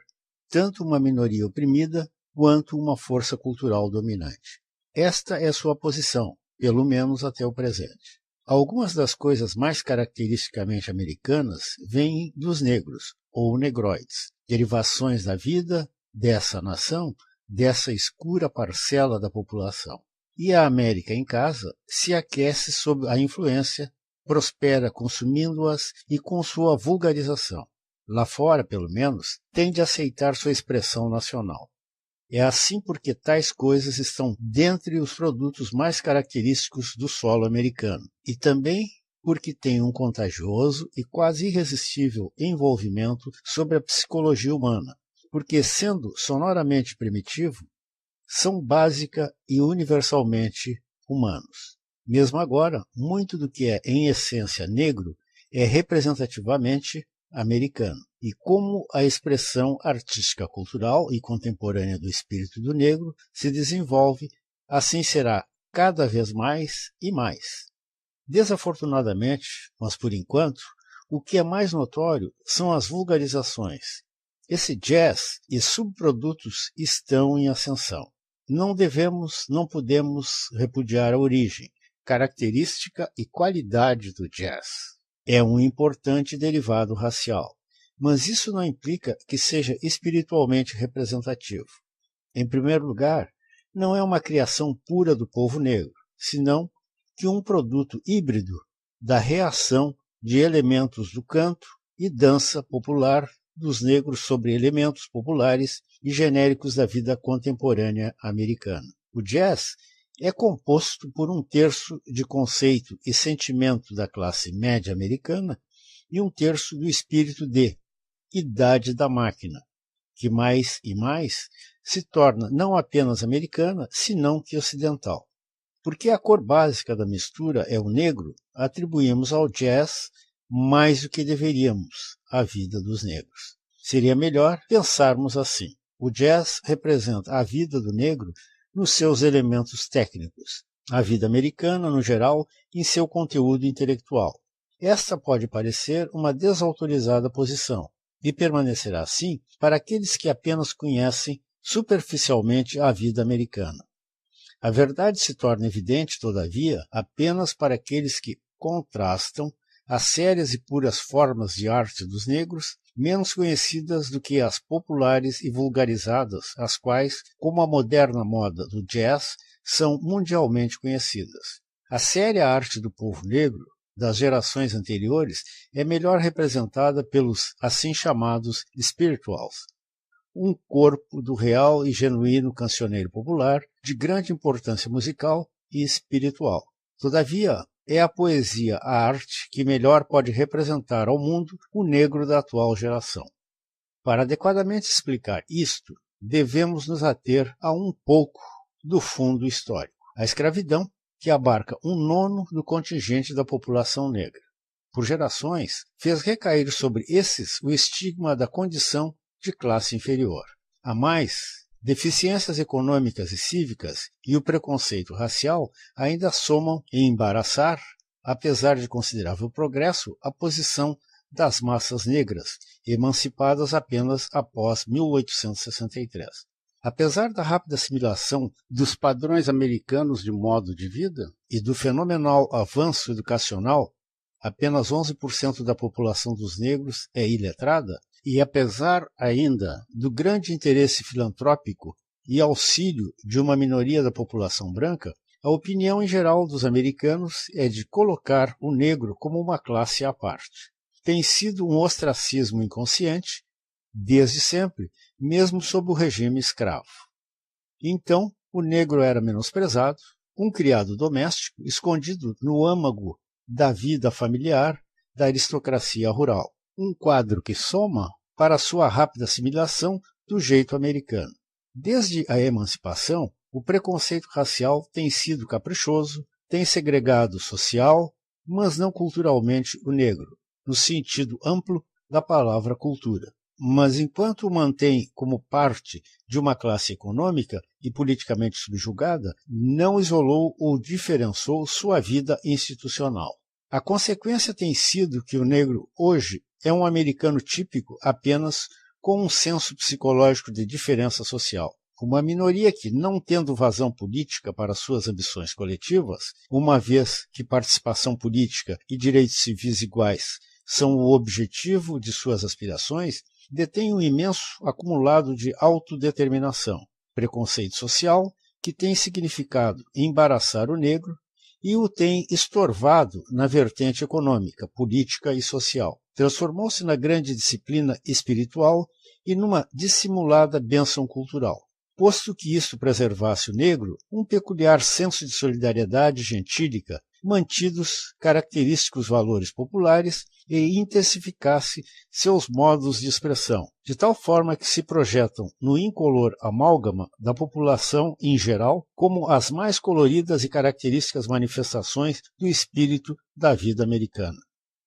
tanto uma minoria oprimida quanto uma força cultural dominante. Esta é sua posição, pelo menos até o presente. Algumas das coisas mais caracteristicamente americanas vêm dos negros, ou negroides, derivações da vida dessa nação, dessa escura parcela da população. E a América em casa se aquece sob a influência, prospera consumindo-as e com sua vulgarização. Lá fora, pelo menos, tende a aceitar sua expressão nacional. É assim porque tais coisas estão dentre os produtos mais característicos do solo americano, e também porque tem um contagioso e quase irresistível envolvimento sobre a psicologia humana, porque, sendo sonoramente primitivo, são básica e universalmente humanos. Mesmo agora, muito do que é em essência negro é representativamente americano. E como a expressão artística cultural e contemporânea do espírito do negro se desenvolve, assim será cada vez mais e mais. Desafortunadamente, mas por enquanto, o que é mais notório são as vulgarizações. Esse jazz e subprodutos estão em ascensão. Não podemos repudiar a origem, característica e qualidade do jazz. É um importante derivado racial, mas isso não implica que seja espiritualmente representativo. Em primeiro lugar, não é uma criação pura do povo negro, senão que um produto híbrido da reação de elementos do canto e dança popular dos negros sobre elementos populares e genéricos da vida contemporânea americana. O jazz é composto por um terço de conceito e sentimento da classe média americana e um terço do espírito de idade da máquina, que mais e mais se torna não apenas americana, senão que ocidental. Porque a cor básica da mistura é o negro, atribuímos ao jazz mais do que deveríamos à vida dos negros. Seria melhor pensarmos assim. O jazz representa a vida do negro nos seus elementos técnicos, a vida americana, no geral, em seu conteúdo intelectual. Esta pode parecer uma desautorizada posição, e permanecerá assim para aqueles que apenas conhecem superficialmente a vida americana. A verdade se torna evidente, todavia, apenas para aqueles que contrastam as sérias e puras formas de arte dos negros, menos conhecidas do que as populares e vulgarizadas, as quais, como a moderna moda do jazz, são mundialmente conhecidas. A séria arte do povo negro, das gerações anteriores, é melhor representada pelos assim chamados spirituals, um corpo do real e genuíno cancioneiro popular de grande importância musical e espiritual. Todavia, é a poesia a arte que melhor pode representar ao mundo o negro da atual geração. Para adequadamente explicar isto, devemos nos ater a um pouco do fundo histórico. A escravidão, que abarca 1/9 do contingente da população negra. Por gerações, fez recair sobre esses o estigma da condição de classe inferior. A mais, deficiências econômicas e cívicas e o preconceito racial ainda somam em embaraçar, apesar de considerável progresso, a posição das massas negras, emancipadas apenas após 1863. Apesar da rápida assimilação dos padrões americanos de modo de vida e do fenomenal avanço educacional, apenas 11% da população dos negros é iletrada, e apesar ainda do grande interesse filantrópico e auxílio de uma minoria da população branca, A opinião em geral dos americanos é de colocar o negro como uma classe à parte. Tem sido um ostracismo inconsciente, desde sempre, mesmo sob o regime escravo. Então, o negro era menosprezado, um criado doméstico escondido no âmago da vida familiar da aristocracia rural. Um quadro que soma para sua rápida assimilação do jeito americano. Desde a emancipação, o preconceito racial tem sido caprichoso, tem segregado social, mas não culturalmente o negro, no sentido amplo da palavra cultura. Mas enquanto o mantém como parte de uma classe econômica e politicamente subjugada, não isolou ou diferenciou sua vida institucional. A consequência tem sido que o negro hoje é um americano típico apenas com um senso psicológico de diferença social. Uma minoria que, não tendo vazão política para suas ambições coletivas, uma vez que participação política e direitos civis iguais são o objetivo de suas aspirações, detém um imenso acumulado de autodeterminação, preconceito social, que tem significado embaraçar o negro e o tem estorvado na vertente econômica, política e social. Transformou-se na grande disciplina espiritual e numa dissimulada bênção cultural. Posto que isto preservasse o negro, um peculiar senso de solidariedade gentílica, mantidos característicos valores populares e intensificasse seus modos de expressão, de tal forma que se projetam no incolor amálgama da população em geral como as mais coloridas e características manifestações do espírito da vida americana.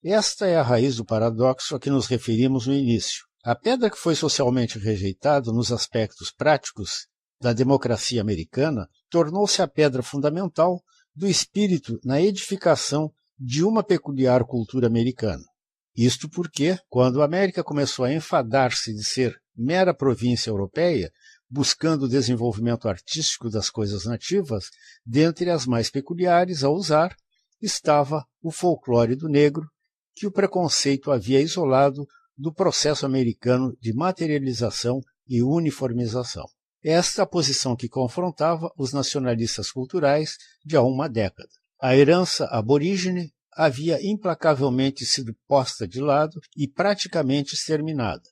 Esta é a raiz do paradoxo a que nos referimos no início. A pedra que foi socialmente rejeitada nos aspectos práticos da democracia americana tornou-se a pedra fundamental do espírito na edificação de uma peculiar cultura americana. Isto porque, quando a América começou a enfadar-se de ser mera província europeia, buscando o desenvolvimento artístico das coisas nativas, dentre as mais peculiares a usar, estava o folclore do negro, que o preconceito havia isolado do processo americano de materialização e uniformização. Esta é a posição que confrontava os nacionalistas culturais de há uma década. A herança aborígene havia implacavelmente sido posta de lado e praticamente exterminada.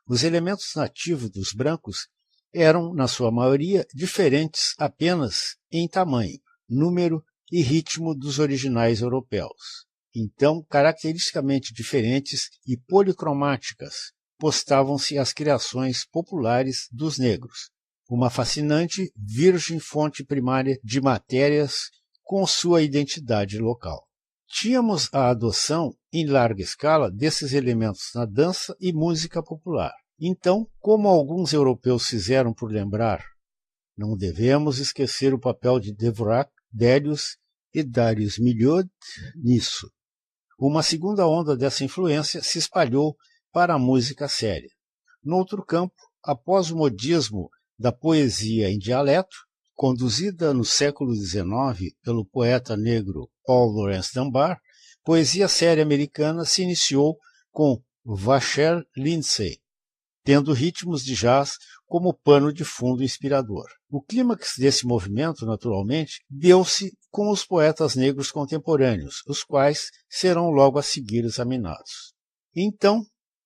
Os elementos nativos dos brancos eram, na sua maioria, diferentes apenas em tamanho, número e ritmo dos originais europeus. Então, caracteristicamente diferentes e policromáticas, postavam-se as criações populares dos negros, uma fascinante virgem fonte primária de matérias com sua identidade local. Tínhamos a adoção, em larga escala, desses elementos na dança e música popular. Então, como alguns europeus fizeram por lembrar, não devemos esquecer o papel de Dvorak, Delius e Darius Milhaud nisso. Uma segunda onda dessa influência se espalhou para a música séria. No outro campo, após o modismo da poesia em dialeto, conduzida no século XIX pelo poeta negro Paul Laurence Dunbar, poesia séria americana se iniciou com Vachel Lindsay, tendo ritmos de jazz como pano de fundo inspirador. O clímax desse movimento, naturalmente, deu-se com os poetas negros contemporâneos, os quais serão logo a seguir examinados. Então,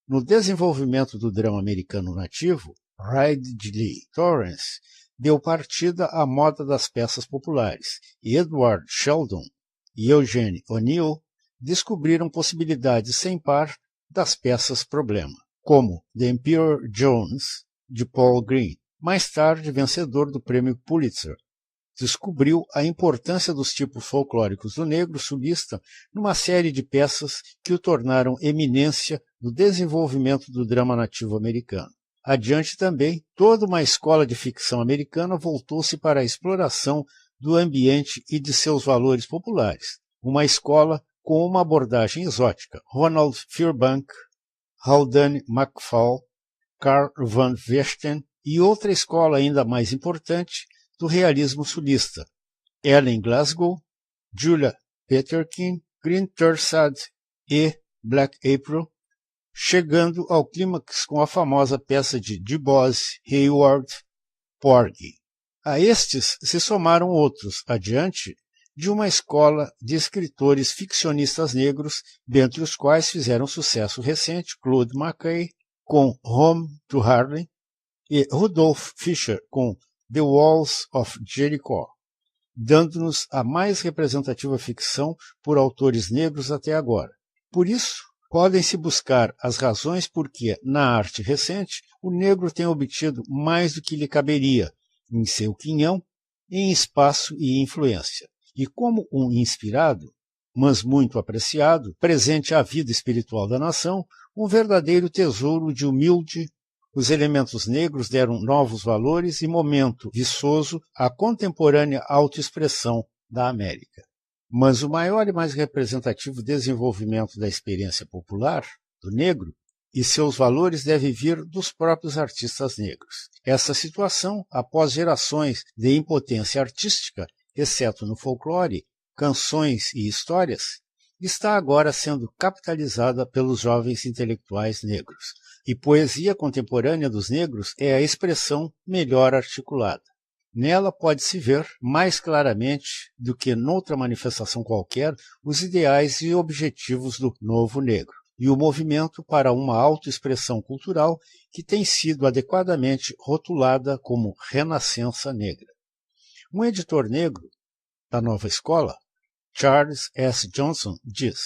no desenvolvimento do drama americano nativo, Ridley Torrance deu partida à moda das peças populares, e Edward Sheldon e Eugene O'Neill descobriram possibilidades sem par das peças problema, como The Emperor Jones, de Paul Green, mais tarde vencedor do prêmio Pulitzer. Descobriu a importância dos tipos folclóricos do negro sulista numa série de peças que o tornaram eminência no desenvolvimento do drama nativo americano. Adiante também, toda uma escola de ficção americana voltou-se para a exploração do ambiente e de seus valores populares. Uma escola com uma abordagem exótica. Ronald Fairbank, Haldane McFall, Carl van Vechten e outra escola ainda mais importante do realismo sulista. Ellen Glasgow, Julia Peterkin, Green Tersad e Black April, chegando ao clímax com a famosa peça de DuBois Hayward, Porgy. A estes se somaram outros, adiante, de uma escola de escritores ficcionistas negros, dentre os quais fizeram sucesso recente Claude McKay, com Home to Harlem, e Rudolph Fischer, com The Walls of Jericho, dando-nos a mais representativa ficção por autores negros até agora. Por isso, podem-se buscar as razões por que, na arte recente, o negro tem obtido mais do que lhe caberia, em seu quinhão, em espaço e influência, e como um inspirado, mas muito apreciado, presente à vida espiritual da nação, um verdadeiro tesouro de humilde. Os elementos negros deram novos valores e momento viçoso à contemporânea autoexpressão da América. Mas o maior e mais representativo desenvolvimento da experiência popular do negro e seus valores deve vir dos próprios artistas negros. Essa situação, após gerações de impotência artística, exceto no folclore, canções e histórias, está agora sendo capitalizada pelos jovens intelectuais negros. E poesia contemporânea dos negros é a expressão melhor articulada. Nela pode-se ver, mais claramente do que noutra manifestação qualquer, os ideais e objetivos do novo negro, e o movimento para uma autoexpressão cultural que tem sido adequadamente rotulada como renascença negra. Um editor negro da nova escola, Charles S. Johnson, diz: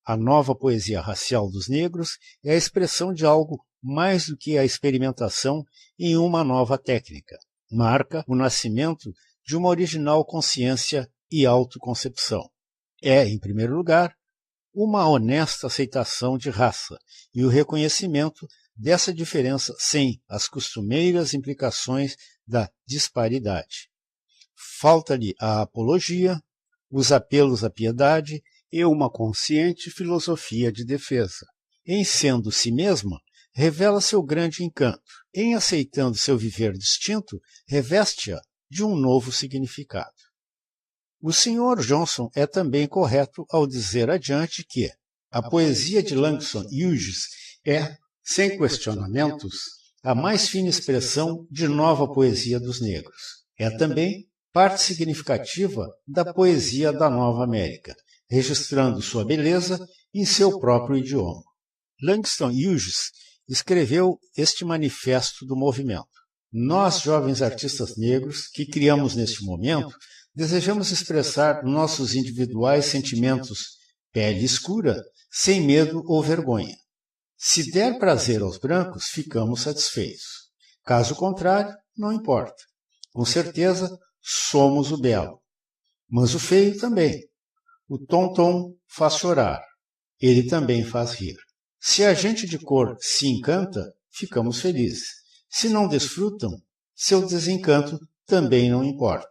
a nova poesia racial dos negros é a expressão de algo mais do que a experimentação em uma nova técnica. Marca o nascimento de uma original consciência e autoconcepção. É, em primeiro lugar, uma honesta aceitação de raça e o reconhecimento dessa diferença sem as costumeiras implicações da disparidade. Falta-lhe a apologia, os apelos à piedade e uma consciente filosofia de defesa. Em sendo si mesma, revela seu grande encanto. Em aceitando seu viver distinto, reveste-a de um novo significado. O Sr. Johnson é também correto ao dizer adiante que a poesia de Langston Hughes é, sem questionamentos, a mais fina expressão de nova poesia dos negros. É também parte significativa da poesia da Nova América, registrando sua beleza em seu próprio idioma. Langston Hughes escreveu este manifesto do movimento. Nós, jovens artistas negros, que criamos neste momento, desejamos expressar nossos individuais sentimentos pele escura, sem medo ou vergonha. Se der prazer aos brancos, ficamos satisfeitos. Caso contrário, não importa. Com certeza, somos o belo. Mas o feio também. O tom-tom faz chorar. Ele também faz rir. Se a gente de cor se encanta, ficamos felizes. Se não desfrutam, seu desencanto também não importa.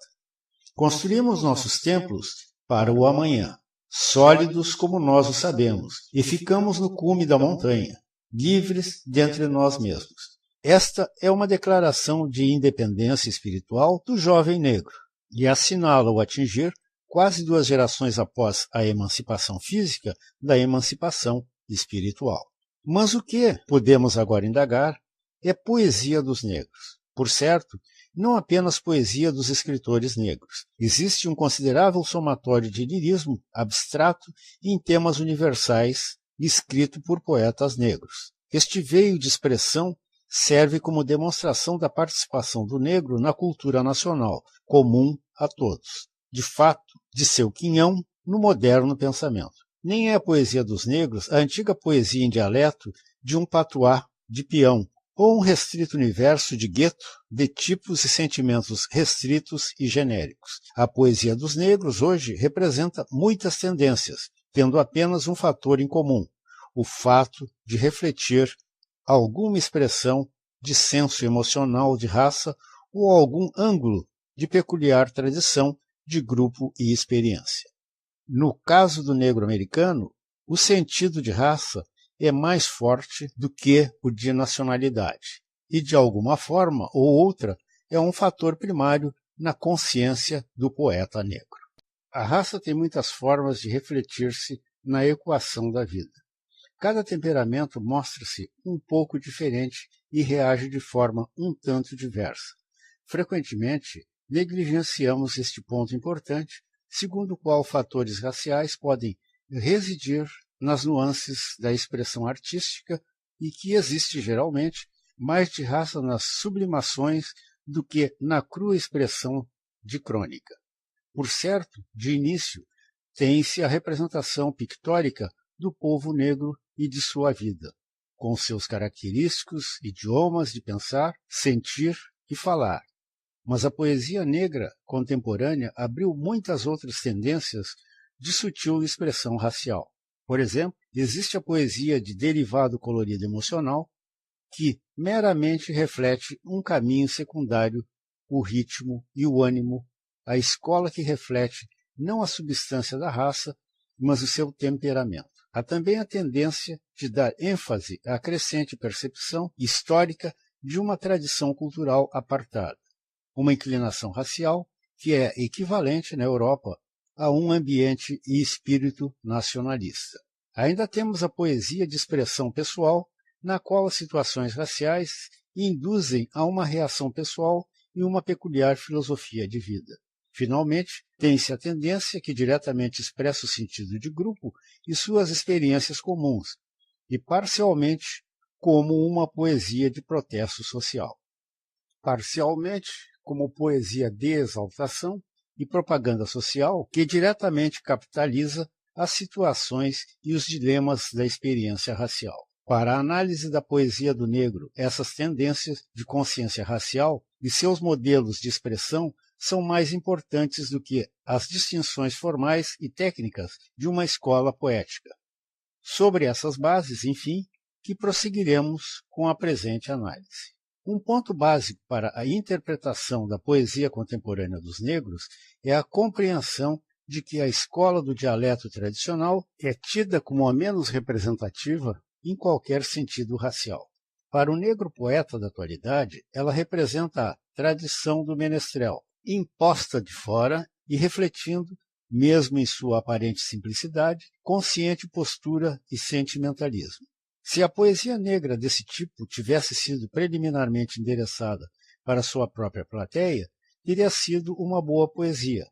Construímos nossos templos para o amanhã, sólidos como nós o sabemos, e ficamos no cume da montanha, livres dentre nós mesmos. Esta é uma declaração de independência espiritual do jovem negro, e assinala o atingir, quase 2 gerações após a emancipação física, da emancipação espiritual. Mas o que podemos agora indagar é poesia dos negros. Por certo, não apenas poesia dos escritores negros. Existe um considerável somatório de lirismo abstrato em temas universais escrito por poetas negros. Este veio de expressão serve como demonstração da participação do negro na cultura nacional, comum a todos. De fato, de seu quinhão no moderno pensamento. Nem é a poesia dos negros a antiga poesia em dialeto de um patuá de peão, ou um restrito universo de gueto de tipos e sentimentos restritos e genéricos. A poesia dos negros hoje representa muitas tendências, tendo apenas um fator em comum, o fato de refletir alguma expressão de senso emocional de raça ou algum ângulo de peculiar tradição de grupo e experiência. No caso do negro americano, o sentido de raça é mais forte do que o de nacionalidade, e de alguma forma ou outra é um fator primário na consciência do poeta negro. A raça tem muitas formas de refletir-se na equação da vida. Cada temperamento mostra-se um pouco diferente e reage de forma um tanto diversa. Frequentemente, negligenciamos este ponto importante, segundo o qual fatores raciais podem residir nas nuances da expressão artística e que existe geralmente mais de raça nas sublimações do que na crua expressão de crônica. Por certo, de início, tem-se a representação pictórica do povo negro e de sua vida, com seus característicos idiomas de pensar, sentir e falar. Mas a poesia negra contemporânea abriu muitas outras tendências de sutil expressão racial. Por exemplo, existe a poesia de derivado colorido emocional, que meramente reflete um caminho secundário, o ritmo e o ânimo, a escola que reflete não a substância da raça, mas o seu temperamento. Há também a tendência de dar ênfase à crescente percepção histórica de uma tradição cultural apartada, uma inclinação racial que é equivalente na Europa a um ambiente e espírito nacionalista. Ainda temos a poesia de expressão pessoal, na qual as situações raciais induzem a uma reação pessoal e uma peculiar filosofia de vida. Finalmente, tem-se a tendência que diretamente expressa o sentido de grupo e suas experiências comuns, e parcialmente como uma poesia de protesto social. Parcialmente como poesia de exaltação e propaganda social que diretamente capitaliza as situações e os dilemas da experiência racial. Para a análise da poesia do negro, essas tendências de consciência racial e seus modelos de expressão são mais importantes do que as distinções formais e técnicas de uma escola poética. Sobre essas bases, enfim, que prosseguiremos com a presente análise. Um ponto básico para a interpretação da poesia contemporânea dos negros é a compreensão de que a escola do dialeto tradicional é tida como a menos representativa em qualquer sentido racial. Para o negro poeta da atualidade, ela representa a tradição do menestrel, imposta de fora e refletindo, mesmo em sua aparente simplicidade, consciente postura e sentimentalismo. Se a poesia negra desse tipo tivesse sido preliminarmente endereçada para sua própria plateia, teria sido uma boa poesia,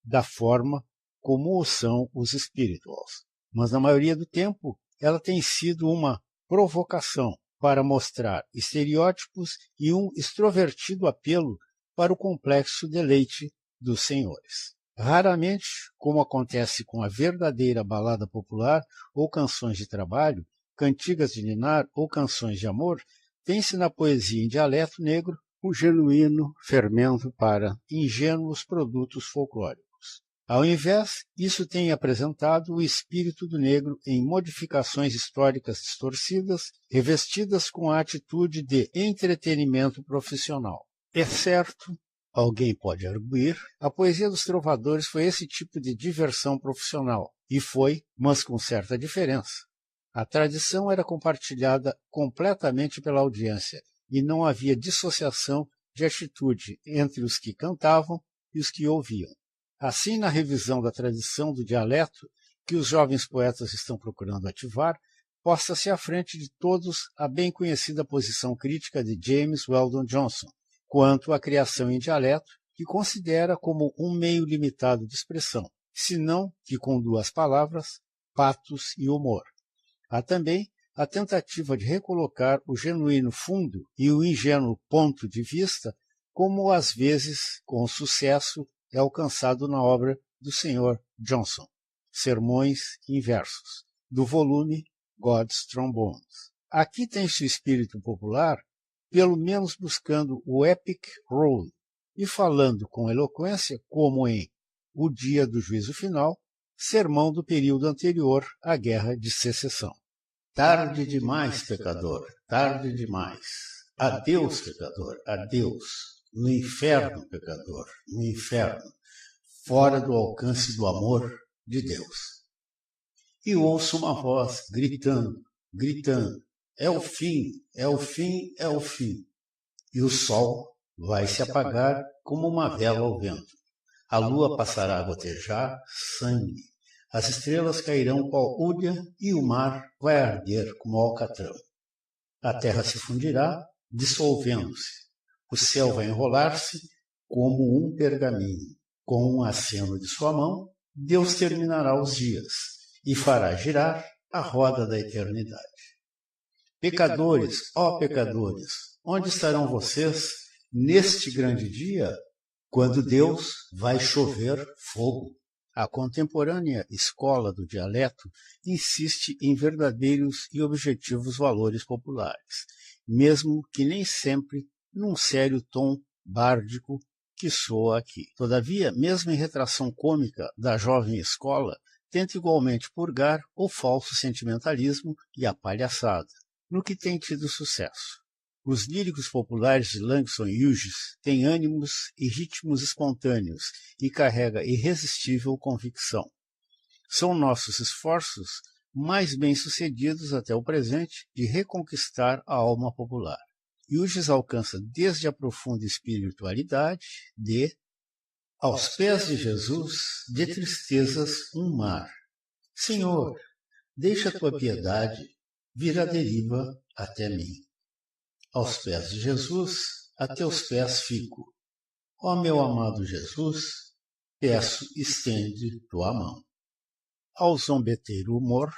da forma como o são os spirituals. Mas na maioria do tempo, ela tem sido uma provocação para mostrar estereótipos e um extrovertido apelo para o complexo deleite dos senhores. Raramente, como acontece com a verdadeira balada popular ou canções de trabalho, cantigas de ninar ou canções de amor, tem-se na poesia em dialeto negro o genuíno fermento para ingênuos produtos folclóricos. Ao invés, isso tem apresentado o espírito do negro em modificações históricas distorcidas, revestidas com a atitude de entretenimento profissional. É certo, alguém pode arguir, a poesia dos trovadores foi esse tipo de diversão profissional, e foi, mas com certa diferença. A tradição era compartilhada completamente pela audiência, e não havia dissociação de atitude entre os que cantavam e os que ouviam. Assim, na revisão da tradição do dialeto que os jovens poetas estão procurando ativar, posta-se à frente de todos a bem conhecida posição crítica de James Weldon Johnson, quanto à criação em dialeto, que considera como um meio limitado de expressão, senão que com duas palavras, patos e humor. Há também a tentativa de recolocar o genuíno fundo e o ingênuo ponto de vista, como às vezes, com sucesso, é alcançado na obra do Sr. Johnson, Sermões em Versos, do volume God's Trombones. Aqui tem-se o espírito popular, pelo menos buscando o epic role e falando com eloquência como em O Dia do Juízo Final, sermão do período anterior à Guerra de Secessão. Tarde demais, pecador, tarde demais. Adeus, pecador, adeus. No inferno, pecador, no inferno, fora do alcance do amor de Deus. E ouço uma voz gritando, gritando, é o fim, é o fim, é o fim. E o sol vai se apagar como uma vela ao vento. A lua passará a gotejar sangue. As estrelas cairão qual úlea e o mar vai arder como alcatrão. A terra se fundirá, dissolvendo-se. O O céu vai enrolar-se como um pergaminho. Com um aceno de sua mão, Deus terminará os dias e fará girar a roda da eternidade. Pecadores, ó pecadores, onde estarão vocês neste grande dia, quando Deus vai chover fogo? A contemporânea escola do dialeto insiste em verdadeiros e objetivos valores populares, mesmo que nem sempre num sério tom bárdico que soa aqui. Todavia, mesmo em retração cômica da jovem escola, tenta igualmente purgar o falso sentimentalismo e a palhaçada, no que tem tido sucesso. Os líricos populares de Langston Hughes têm ânimos e ritmos espontâneos e carrega irresistível convicção. São nossos esforços mais bem-sucedidos até o presente de reconquistar a alma popular. Hughes alcança desde a profunda espiritualidade de aos pés de Jesus, de tristezas um mar. Senhor, deixa a tua piedade vir à deriva até mim. Aos pés de Jesus, a teus pés fico. Ó meu amado Jesus, peço, estende tua mão. Ao zombeteiro humor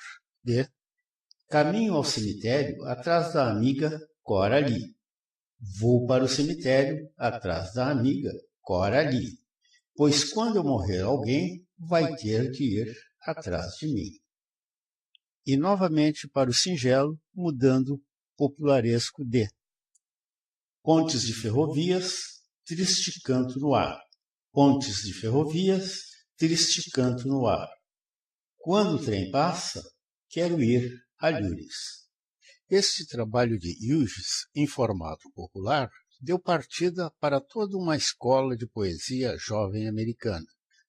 de caminho ao cemitério atrás da amiga Coralie. Vou para o cemitério atrás da amiga Coralie, pois quando eu morrer alguém vai ter que ir atrás de mim. E novamente para o singelo, mudando popularesco de pontes de ferrovias, triste canto no ar. Pontes de ferrovias, triste canto no ar. Quando o trem passa, quero ir a Lures. Este trabalho de Hughes, em formato popular, deu partida para toda uma escola de poesia jovem americana,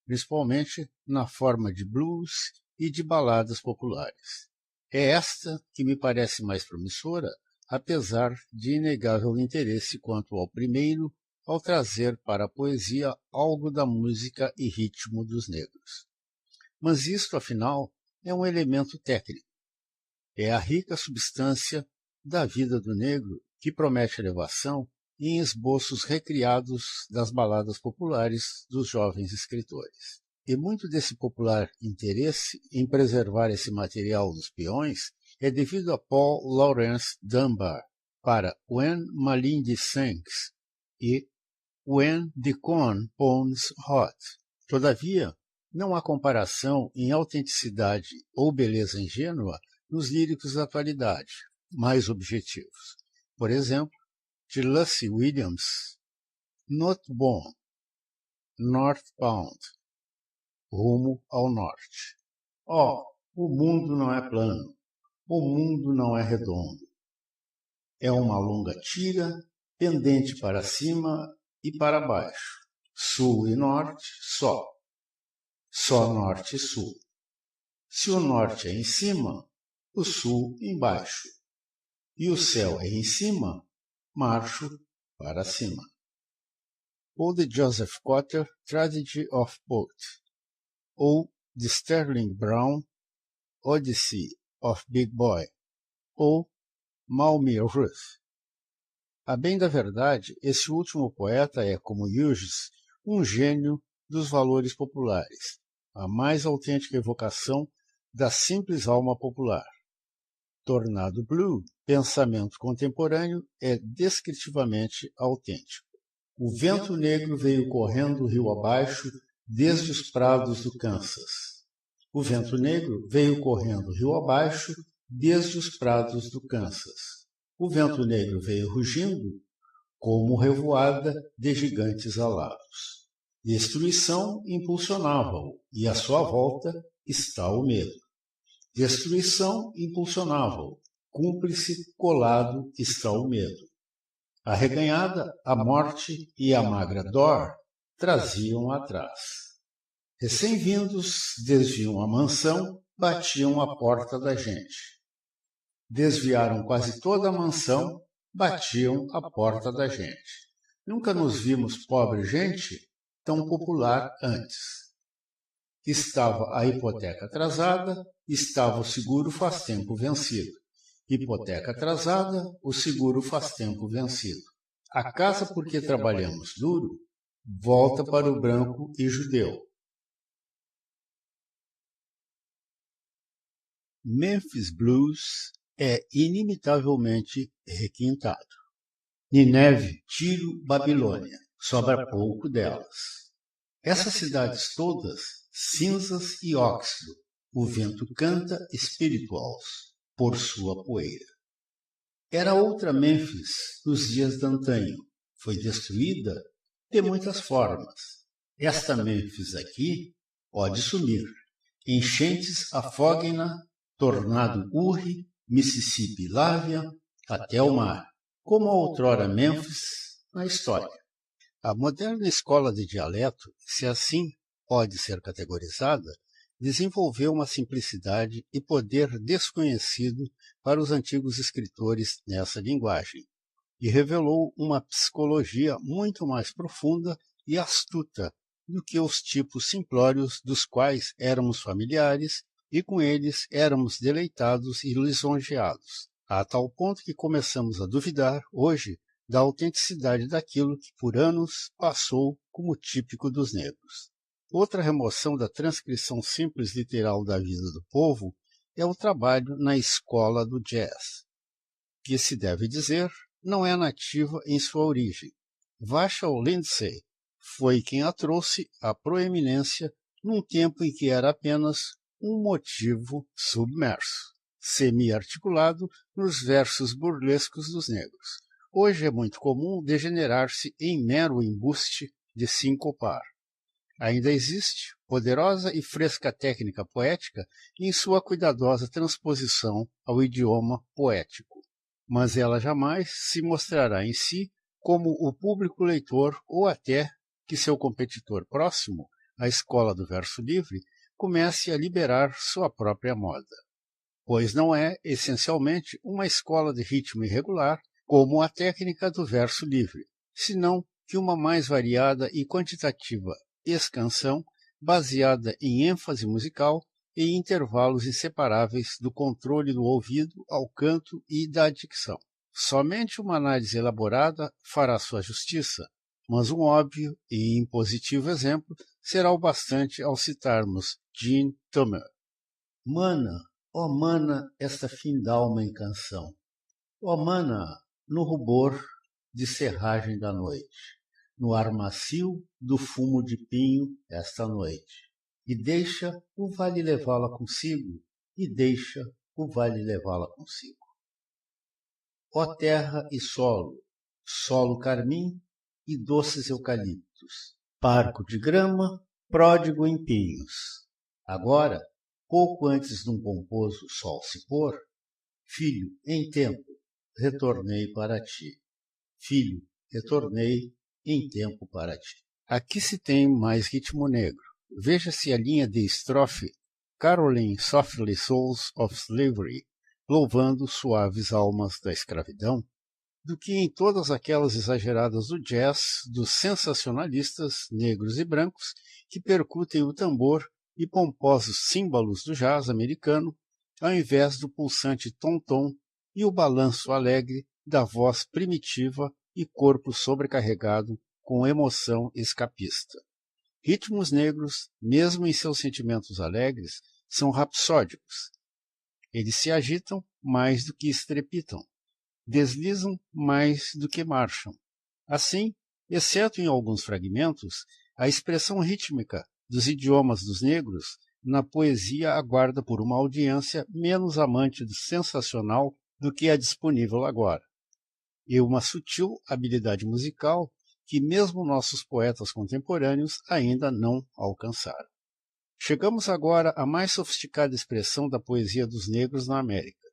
principalmente na forma de blues e de baladas populares. É esta que me parece mais promissora, apesar de inegável interesse quanto ao primeiro, ao trazer para a poesia algo da música e ritmo dos negros. Mas isto, afinal, é um elemento técnico. É a rica substância da vida do negro que promete elevação em esboços recriados das baladas populares dos jovens escritores. E muito desse popular interesse em preservar esse material dos peões é devido a Paul Laurence Dunbar para When Malindi Sings e When the Corn Pones Hot. Todavia, não há comparação em autenticidade ou beleza ingênua nos líricos da atualidade, mais objetivos. Por exemplo, de Lucy Williams, Northbound, Northbound, rumo ao norte. Oh, o mundo não é plano, o mundo não é redondo. É uma longa tira, pendente para cima e para baixo, sul e norte, só norte e sul. Se o norte é em cima, o sul embaixo, e o céu é em cima, marcho para cima. Ou de Joseph Cotter, Tragedy of Boat, ou de Sterling Brown, Odyssey of Big Boy, ou Malmö Ruth. A bem da verdade, esse último poeta é, como Hughes, um gênio dos valores populares, a mais autêntica evocação da simples alma popular. Tornado Blue, pensamento contemporâneo, é descritivamente autêntico. O vento negro veio correndo rio abaixo desde os prados do Kansas. O vento negro veio correndo rio abaixo desde os prados do Kansas. O vento negro veio rugindo como revoada de gigantes alados. Destruição impulsionava-o, e à sua volta está o medo. Destruição impulsionava-o, cúmplice colado está o medo. A reganhada, a morte e a magra dor traziam atrás. Recém-vindos desviam a mansão, batiam a porta da gente. Desviaram quase toda a mansão, batiam a porta da gente. Nunca nos vimos, pobre gente, tão popular antes. Estava a hipoteca atrasada, estava o seguro faz tempo vencido. Hipoteca atrasada, o seguro faz tempo vencido. A casa por que trabalhamos duro volta para o branco e judeu. Memphis Blues é inimitavelmente requintado. Nineve, Tiro, Babilônia, sobra pouco delas. Essas cidades todas, cinzas e óxido, o vento canta espirituals por sua poeira. Era outra Mênfis nos dias d'antanho, foi destruída de muitas formas. Esta Mênfis aqui pode sumir. Enchentes afoguem-na, tornado urre, Mississippi lave-a até o mar, como a outrora Mênfis na história. A moderna escola de dialeto, se assim pode ser categorizada, desenvolveu uma simplicidade e poder desconhecido para os antigos escritores nessa linguagem, e revelou uma psicologia muito mais profunda e astuta do que os tipos simplórios dos quais éramos familiares e com eles éramos deleitados e lisonjeados, a tal ponto que começamos a duvidar, hoje, da autenticidade daquilo que por anos passou como típico dos negros. Outra remoção da transcrição simples literal da vida do povo é o trabalho na escola do jazz, que se deve dizer não é nativa em sua origem. Vachel Lindsay foi quem a trouxe à proeminência num tempo em que era apenas um motivo submerso, semi-articulado nos versos burlescos dos negros. Hoje é muito comum degenerar-se em mero embuste de sincopar. Ainda existe poderosa e fresca técnica poética em sua cuidadosa transposição ao idioma poético, mas ela jamais se mostrará em si como o público leitor ou até que seu competidor próximo, a escola do verso livre, comece a liberar sua própria moda, pois não é, essencialmente, uma escola de ritmo irregular como a técnica do verso livre, senão que uma mais variada e quantitativa escansão baseada em ênfase musical e em intervalos inseparáveis do controle do ouvido ao canto e da dicção. Somente uma análise elaborada fará sua justiça, mas um óbvio e impositivo exemplo será o bastante ao citarmos Jean Thomas. Mana, ó mana, esta findalma em canção. Ó mana, no rubor de serragem da noite, no ar macio do fumo de pinho esta noite. E deixa o vale levá-la consigo, e deixa o vale levá-la consigo. Ó terra e solo carmim e doces eucaliptos, parco de grama, pródigo em pinhos. Agora, pouco antes de um pomposo sol se pôr, filho, em tempo, retornei para ti. Filho, retornei em tempo para ti. Aqui se tem mais ritmo negro. Veja-se a linha de estrofe Caroline Softly Souls of Slavery, louvando suaves almas da escravidão, do que em todas aquelas exageradas do jazz dos sensacionalistas negros e brancos que percutem o tambor e pomposos símbolos do jazz americano, ao invés do pulsante tom-tom e o balanço alegre da voz primitiva e corpo sobrecarregado com emoção escapista. Ritmos negros, mesmo em seus sentimentos alegres, são rapsódicos. Eles se agitam mais do que estrepitam, deslizam mais do que marcham. Assim, exceto em alguns fragmentos, a expressão rítmica dos idiomas dos negros na poesia aguarda por uma audiência menos amante do sensacional do que a disponível agora, e uma sutil habilidade musical que mesmo nossos poetas contemporâneos ainda não alcançaram. Chegamos agora à mais sofisticada expressão da poesia dos negros na América.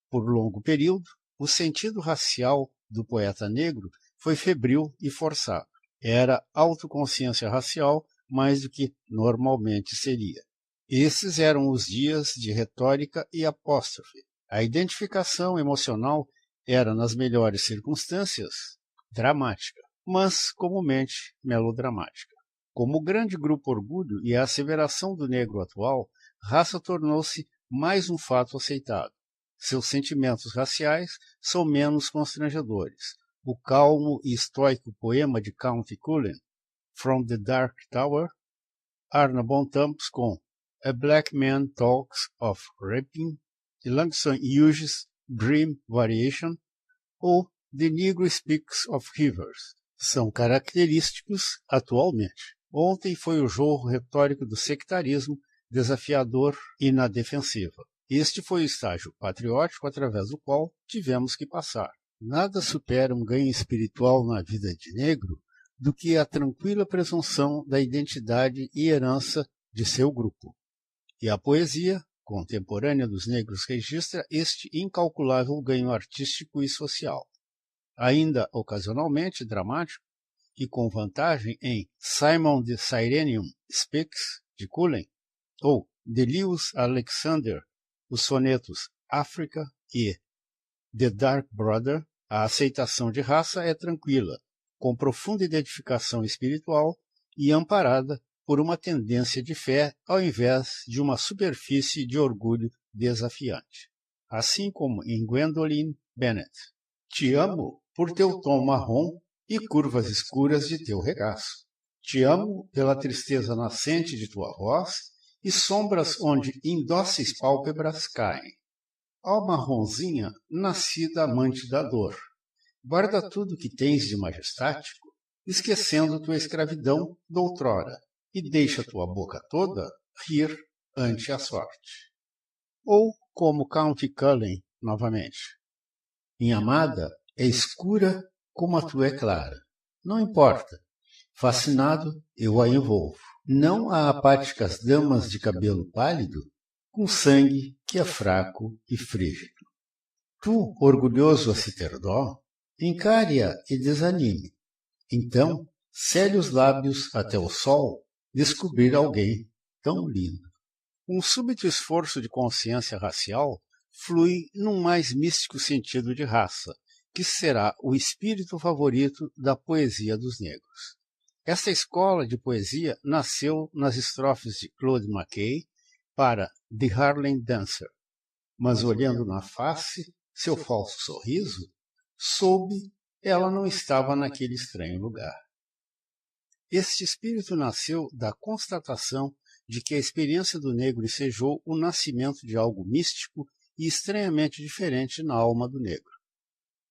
Por longo período, o sentido racial do poeta negro foi febril e forçado. Era autoconsciência racial mais do que normalmente seria. Esses eram os dias de retórica e apóstrofe. A identificação emocional era, nas melhores circunstâncias, dramática, mas comumente melodramática. Como o grande grupo orgulho e a asseveração do negro atual, raça tornou-se mais um fato aceitado. Seus sentimentos raciais são menos constrangedores. o calmo e estoico poema de Count Cullen, From the Dark Tower, Arna Bontemps com A Black Man Talks of Raping, de Langston Hughes' Dream Variation, ou The Negro Speaks of Rivers, são característicos atualmente. Ontem foi o jogo retórico do sectarismo, desafiador e na defensiva. Este foi o estágio patriótico através do qual tivemos que passar. Nada supera um ganho espiritual na vida de negro do que a tranquila presunção da identidade e herança de seu grupo. E a poesia contemporânea dos negros registra este incalculável ganho artístico e social. Ainda ocasionalmente dramático, e com vantagem em Simon the Cyrenian Speaks, de Cullen, ou de Lewis Alexander, os sonetos África e The Dark Brother, a aceitação de raça é tranquila, com profunda identificação espiritual e amparada por uma tendência de fé ao invés de uma superfície de orgulho desafiante. Assim como em Gwendolyn Bennett. Te amo por teu tom marrom e curvas escuras de teu regaço. Te amo pela tristeza nascente de tua voz e sombras onde indóceis pálpebras caem. Ó marronzinha, nascida amante da dor, guarda tudo que tens de majestático, esquecendo tua escravidão doutrora, e deixa tua boca toda rir ante a sorte. Ou como Count Cullen, novamente. Minha amada é escura como a tua é clara. Não importa. Fascinado, eu a envolvo. Não há apáticas damas de cabelo pálido, com sangue que é fraco e frígido. Tu, orgulhoso a se ter dó, encare-a e desanime. Então, cele os lábios até o sol descobrir alguém tão lindo. Um súbito esforço de consciência racial flui num mais místico sentido de raça, que será o espírito favorito da poesia dos negros. Esta escola de poesia nasceu nas estrofes de Claude McKay para The Harlem Dancer, mas olhando na face seu falso sorriso, soube ela não estava naquele estranho lugar. Este espírito nasceu da constatação de que a experiência do negro ensejou o nascimento de algo místico e estranhamente diferente na alma do negro.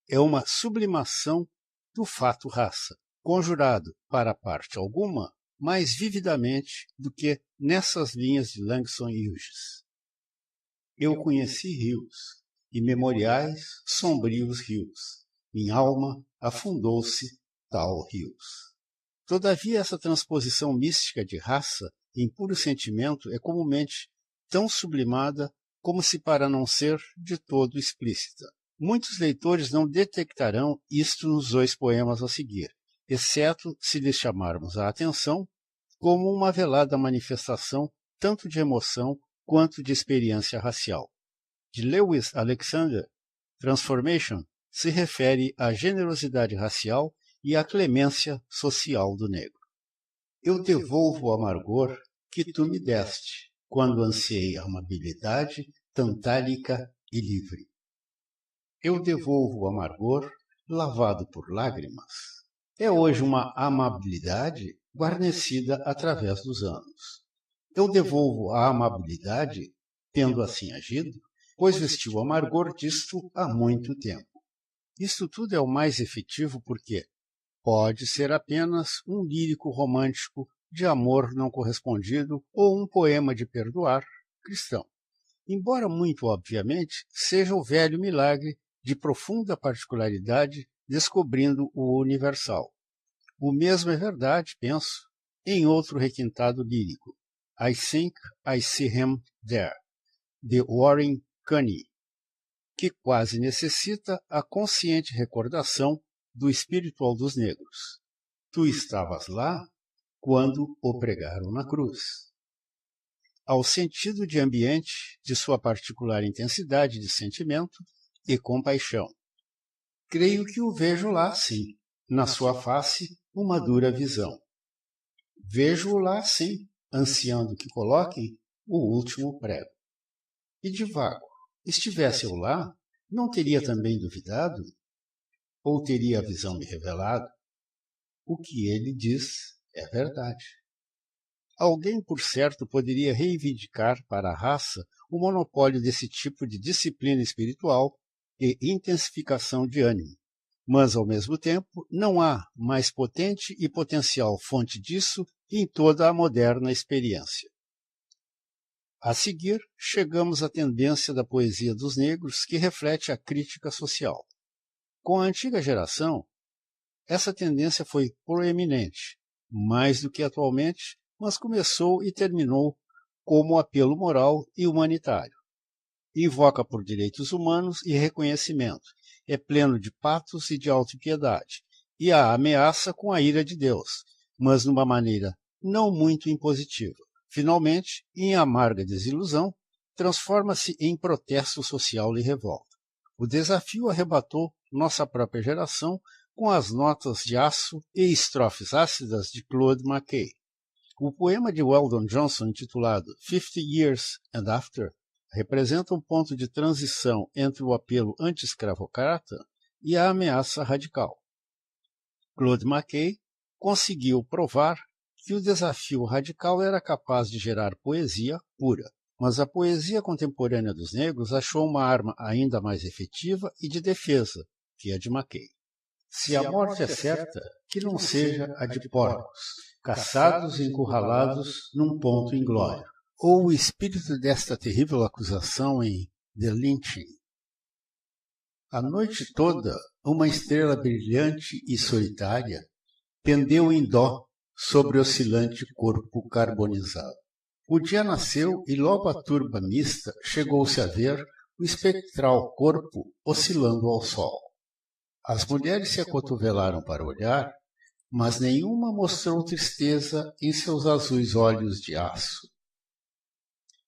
É uma sublimação do fato raça, conjurado, para parte alguma, mais vividamente do que nessas linhas de Langston Hughes. Eu conheci rios, e memoriais sombrios rios. Minha alma afundou-se tal rios. Todavia, essa transposição mística de raça em puro sentimento é comumente tão sublimada como se para não ser de todo explícita. Muitos leitores não detectarão isto nos 2 poemas a seguir, exceto se lhes chamarmos a atenção como uma velada manifestação tanto de emoção quanto de experiência racial. De Lewis Alexander, Transformation se refere à generosidade racial e à clemência social do negro. Eu devolvo o amargor que tu me deste, quando ansiei amabilidade tantálica e livre. Eu devolvo o amargor lavado por lágrimas. É hoje uma amabilidade guarnecida através dos anos. Eu devolvo a amabilidade, tendo assim agido, pois vesti o amargor disto há muito tempo. Isto tudo é o mais efetivo porque pode ser apenas um lírico romântico de amor não correspondido ou um poema de perdoar cristão. Embora muito obviamente seja o velho milagre de profunda particularidade descobrindo o universal. O mesmo é verdade, penso, em outro requintado lírico, I Think I See Him There, de Warren Cunny, que quase necessita a consciente recordação do espiritual dos negros. Tu estavas lá quando o pregaram na cruz. Ao sentido de ambiente de sua particular intensidade de sentimento e compaixão. Creio que o vejo lá, sim, na sua face uma dura visão. Vejo-o lá, sim, ansiando que coloquem o último prego. E de vago, estivesse eu lá, não teria também duvidado? ou teria a visão me revelado, o que ele diz é verdade. Alguém, por certo, poderia reivindicar para a raça o monopólio desse tipo de disciplina espiritual e intensificação de ânimo, mas, ao mesmo tempo, não há mais potente e potencial fonte disso em toda a moderna experiência. A seguir, chegamos à tendência da poesia dos negros que reflete a crítica social. Com a antiga geração, essa tendência foi proeminente, mais do que atualmente, mas começou e terminou como apelo moral e humanitário. Invoca por direitos humanos e reconhecimento, é pleno de patos e de autopiedade, e a ameaça com a ira de Deus, mas numa maneira não muito impositiva. Finalmente, em amarga desilusão, transforma-se em protesto social e revolta. O desafio arrebatou nossa própria geração com as notas de aço e estrofes ácidas de Claude McKay. O poema de Weldon Johnson, intitulado 50 Years and After, representa um ponto de transição entre o apelo anti-escravocrata e a ameaça radical. Claude McKay conseguiu provar que o desafio radical era capaz de gerar poesia pura, mas a poesia contemporânea dos negros achou uma arma ainda mais efetiva e de defesa, que a de McKay. Se a morte é certa, que não seja a de porcos, caçados e encurralados num ponto inglório, ou o espírito desta terrível acusação em The Lynching. A noite toda, uma estrela brilhante e solitária pendeu em dó sobre o oscilante corpo carbonizado. O dia nasceu e logo a turba mista chegou-se a ver o espectral corpo oscilando ao sol. As mulheres se acotovelaram para olhar, mas nenhuma mostrou tristeza em seus azuis olhos de aço.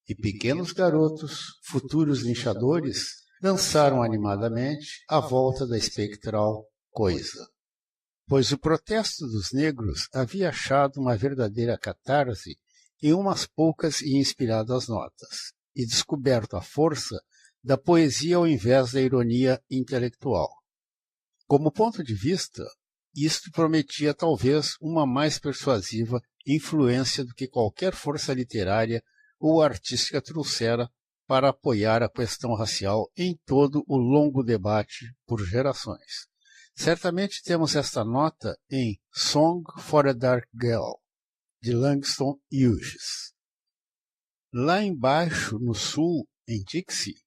E pequenos garotos, futuros linchadores, dançaram animadamente à volta da espectral coisa. Pois o protesto dos negros havia achado uma verdadeira catarse em umas poucas e inspiradas notas, e descoberto a força da poesia ao invés da ironia intelectual. Como ponto de vista, isto prometia talvez uma mais persuasiva influência do que qualquer força literária ou artística trouxera para apoiar a questão racial em todo o longo debate por gerações. Certamente temos esta nota em Song for a Dark Girl, de Langston Hughes. Lá embaixo, no sul, em Dixie,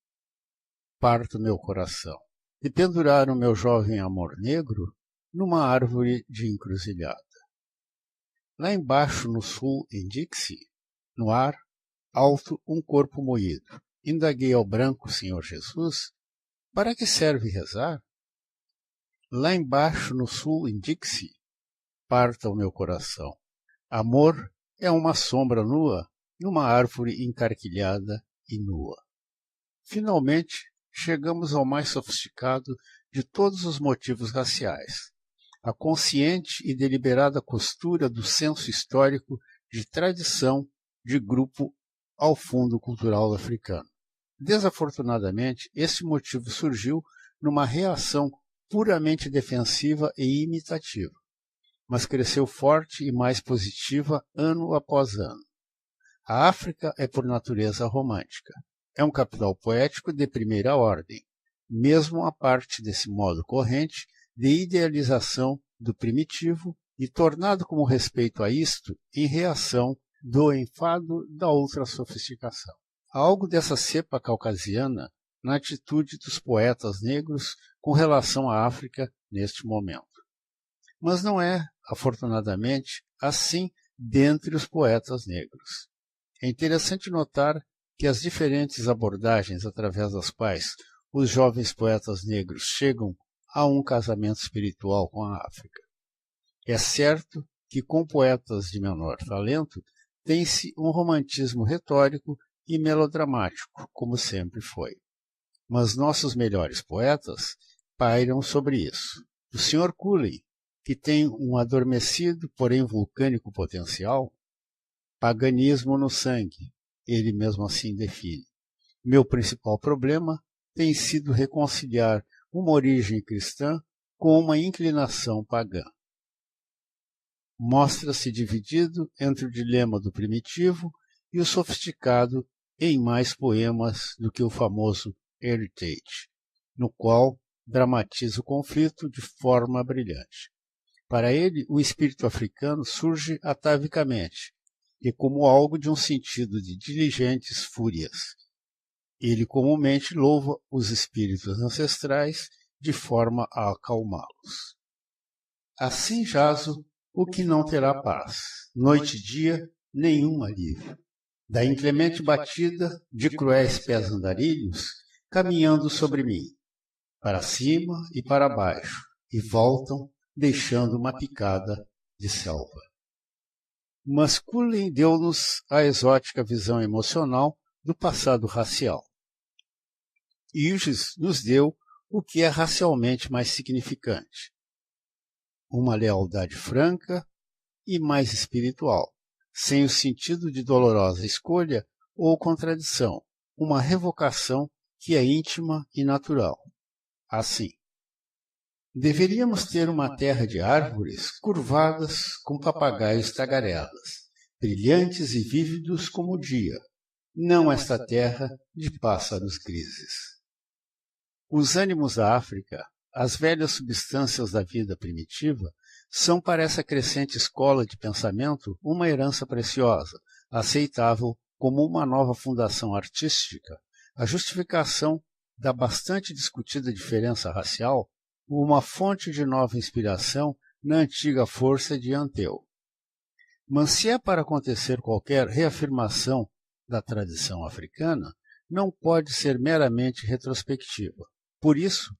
parto meu coração, e pendurar o meu jovem amor negro numa árvore de encruzilhada. Lá embaixo, no sul, em Dixie, no ar, alto um corpo moído. Indaguei ao branco Senhor Jesus, para que serve rezar? Lá embaixo, no sul, em Dixie, parta o meu coração. Amor é uma sombra nua numa árvore encarquilhada e nua. Finalmente, chegamos ao mais sofisticado de todos os motivos raciais, a consciente e deliberada costura do senso histórico de tradição de grupo ao fundo cultural africano. Desafortunadamente, esse motivo surgiu numa reação puramente defensiva e imitativa, mas cresceu forte e mais positiva ano após ano. A África é por natureza romântica. É um capital poético de primeira ordem, mesmo a parte desse modo corrente de idealização do primitivo e tornado como respeito a isto em reação do enfado da outra sofisticação. Há algo dessa cepa caucasiana na atitude dos poetas negros com relação à África neste momento. Mas não é, afortunadamente, assim dentre os poetas negros. É interessante notar que as diferentes abordagens através das quais os jovens poetas negros chegam a um casamento espiritual com a África. É certo que com poetas de menor talento tem-se um romantismo retórico e melodramático, como sempre foi. Mas nossos melhores poetas pairam sobre isso. O Sr. Cooley, que tem um adormecido, porém vulcânico potencial, paganismo no sangue, ele mesmo assim define. Meu principal problema tem sido reconciliar uma origem cristã com uma inclinação pagã. Mostra-se dividido entre o dilema do primitivo e o sofisticado em mais poemas do que o famoso Heritage, no qual dramatiza o conflito de forma brilhante. Para ele, o espírito africano surge atavicamente e como algo de um sentido de diligentes fúrias. Ele comumente louva os espíritos ancestrais de forma a acalmá-los. Assim jazo o que não terá paz, noite e dia, nenhum alívio. Da inclemente batida de cruéis pés andarilhos, caminhando sobre mim, para cima e para baixo, e voltam, deixando uma picada de selva. Masculin deu-nos a exótica visão emocional do passado racial. Hughes nos deu o que é racialmente mais significante: uma lealdade franca e mais espiritual, sem o sentido de dolorosa escolha ou contradição, uma revocação que é íntima e natural. Assim, deveríamos ter uma terra de árvores curvadas com papagaios tagarelas, brilhantes e vívidos como o dia, não esta terra de pássaros grises. Os ânimos da África, as velhas substâncias da vida primitiva, são para essa crescente escola de pensamento uma herança preciosa, aceitável como uma nova fundação artística, a justificação da bastante discutida diferença racial, uma fonte de nova inspiração na antiga força de Anteu. Mas se é para acontecer qualquer reafirmação da tradição africana, não pode ser meramente retrospectiva. Por isso,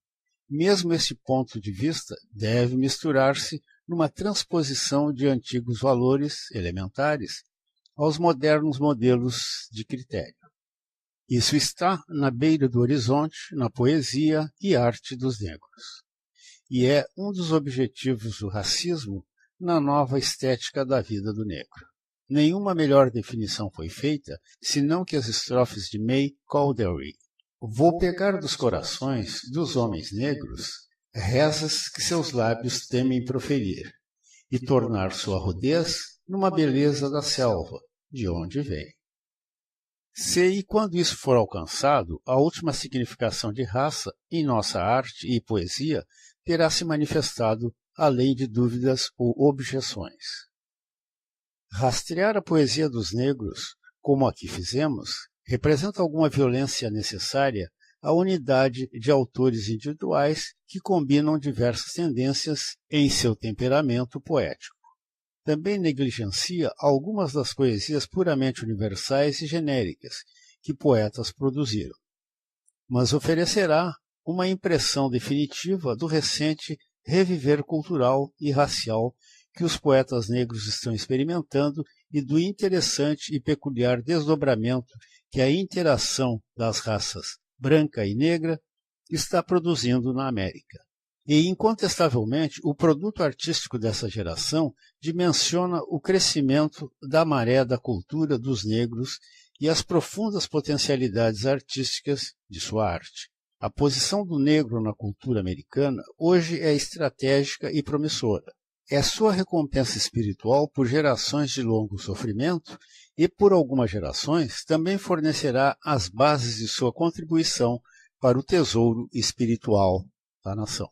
mesmo esse ponto de vista deve misturar-se numa transposição de antigos valores elementares aos modernos modelos de critério. Isso está na beira do horizonte, na poesia e arte dos negros. E é um dos objetivos do racismo na nova estética da vida do negro. Nenhuma melhor definição foi feita, senão que as estrofes de May Cowdery. Vou pegar dos corações dos homens negros rezas que seus lábios temem proferir, e tornar sua rudez numa beleza da selva, de onde vem. Se e quando isso for alcançado, a última significação de raça em nossa arte e poesia terá se manifestado além de dúvidas ou objeções. Rastrear a poesia dos negros, como aqui fizemos, representa alguma violência necessária à unidade de autores individuais que combinam diversas tendências em seu temperamento poético. Também negligencia algumas das poesias puramente universais e genéricas que poetas produziram, mas oferecerá uma impressão definitiva do recente reviver cultural e racial que os poetas negros estão experimentando e do interessante e peculiar desdobramento que a interação das raças branca e negra está produzindo na América. E, incontestavelmente, o produto artístico dessa geração dimensiona o crescimento da maré da cultura dos negros e as profundas potencialidades artísticas de sua arte. A posição do negro na cultura americana hoje é estratégica e promissora. É sua recompensa espiritual por gerações de longo sofrimento e, por algumas gerações, também fornecerá as bases de sua contribuição para o tesouro espiritual da nação.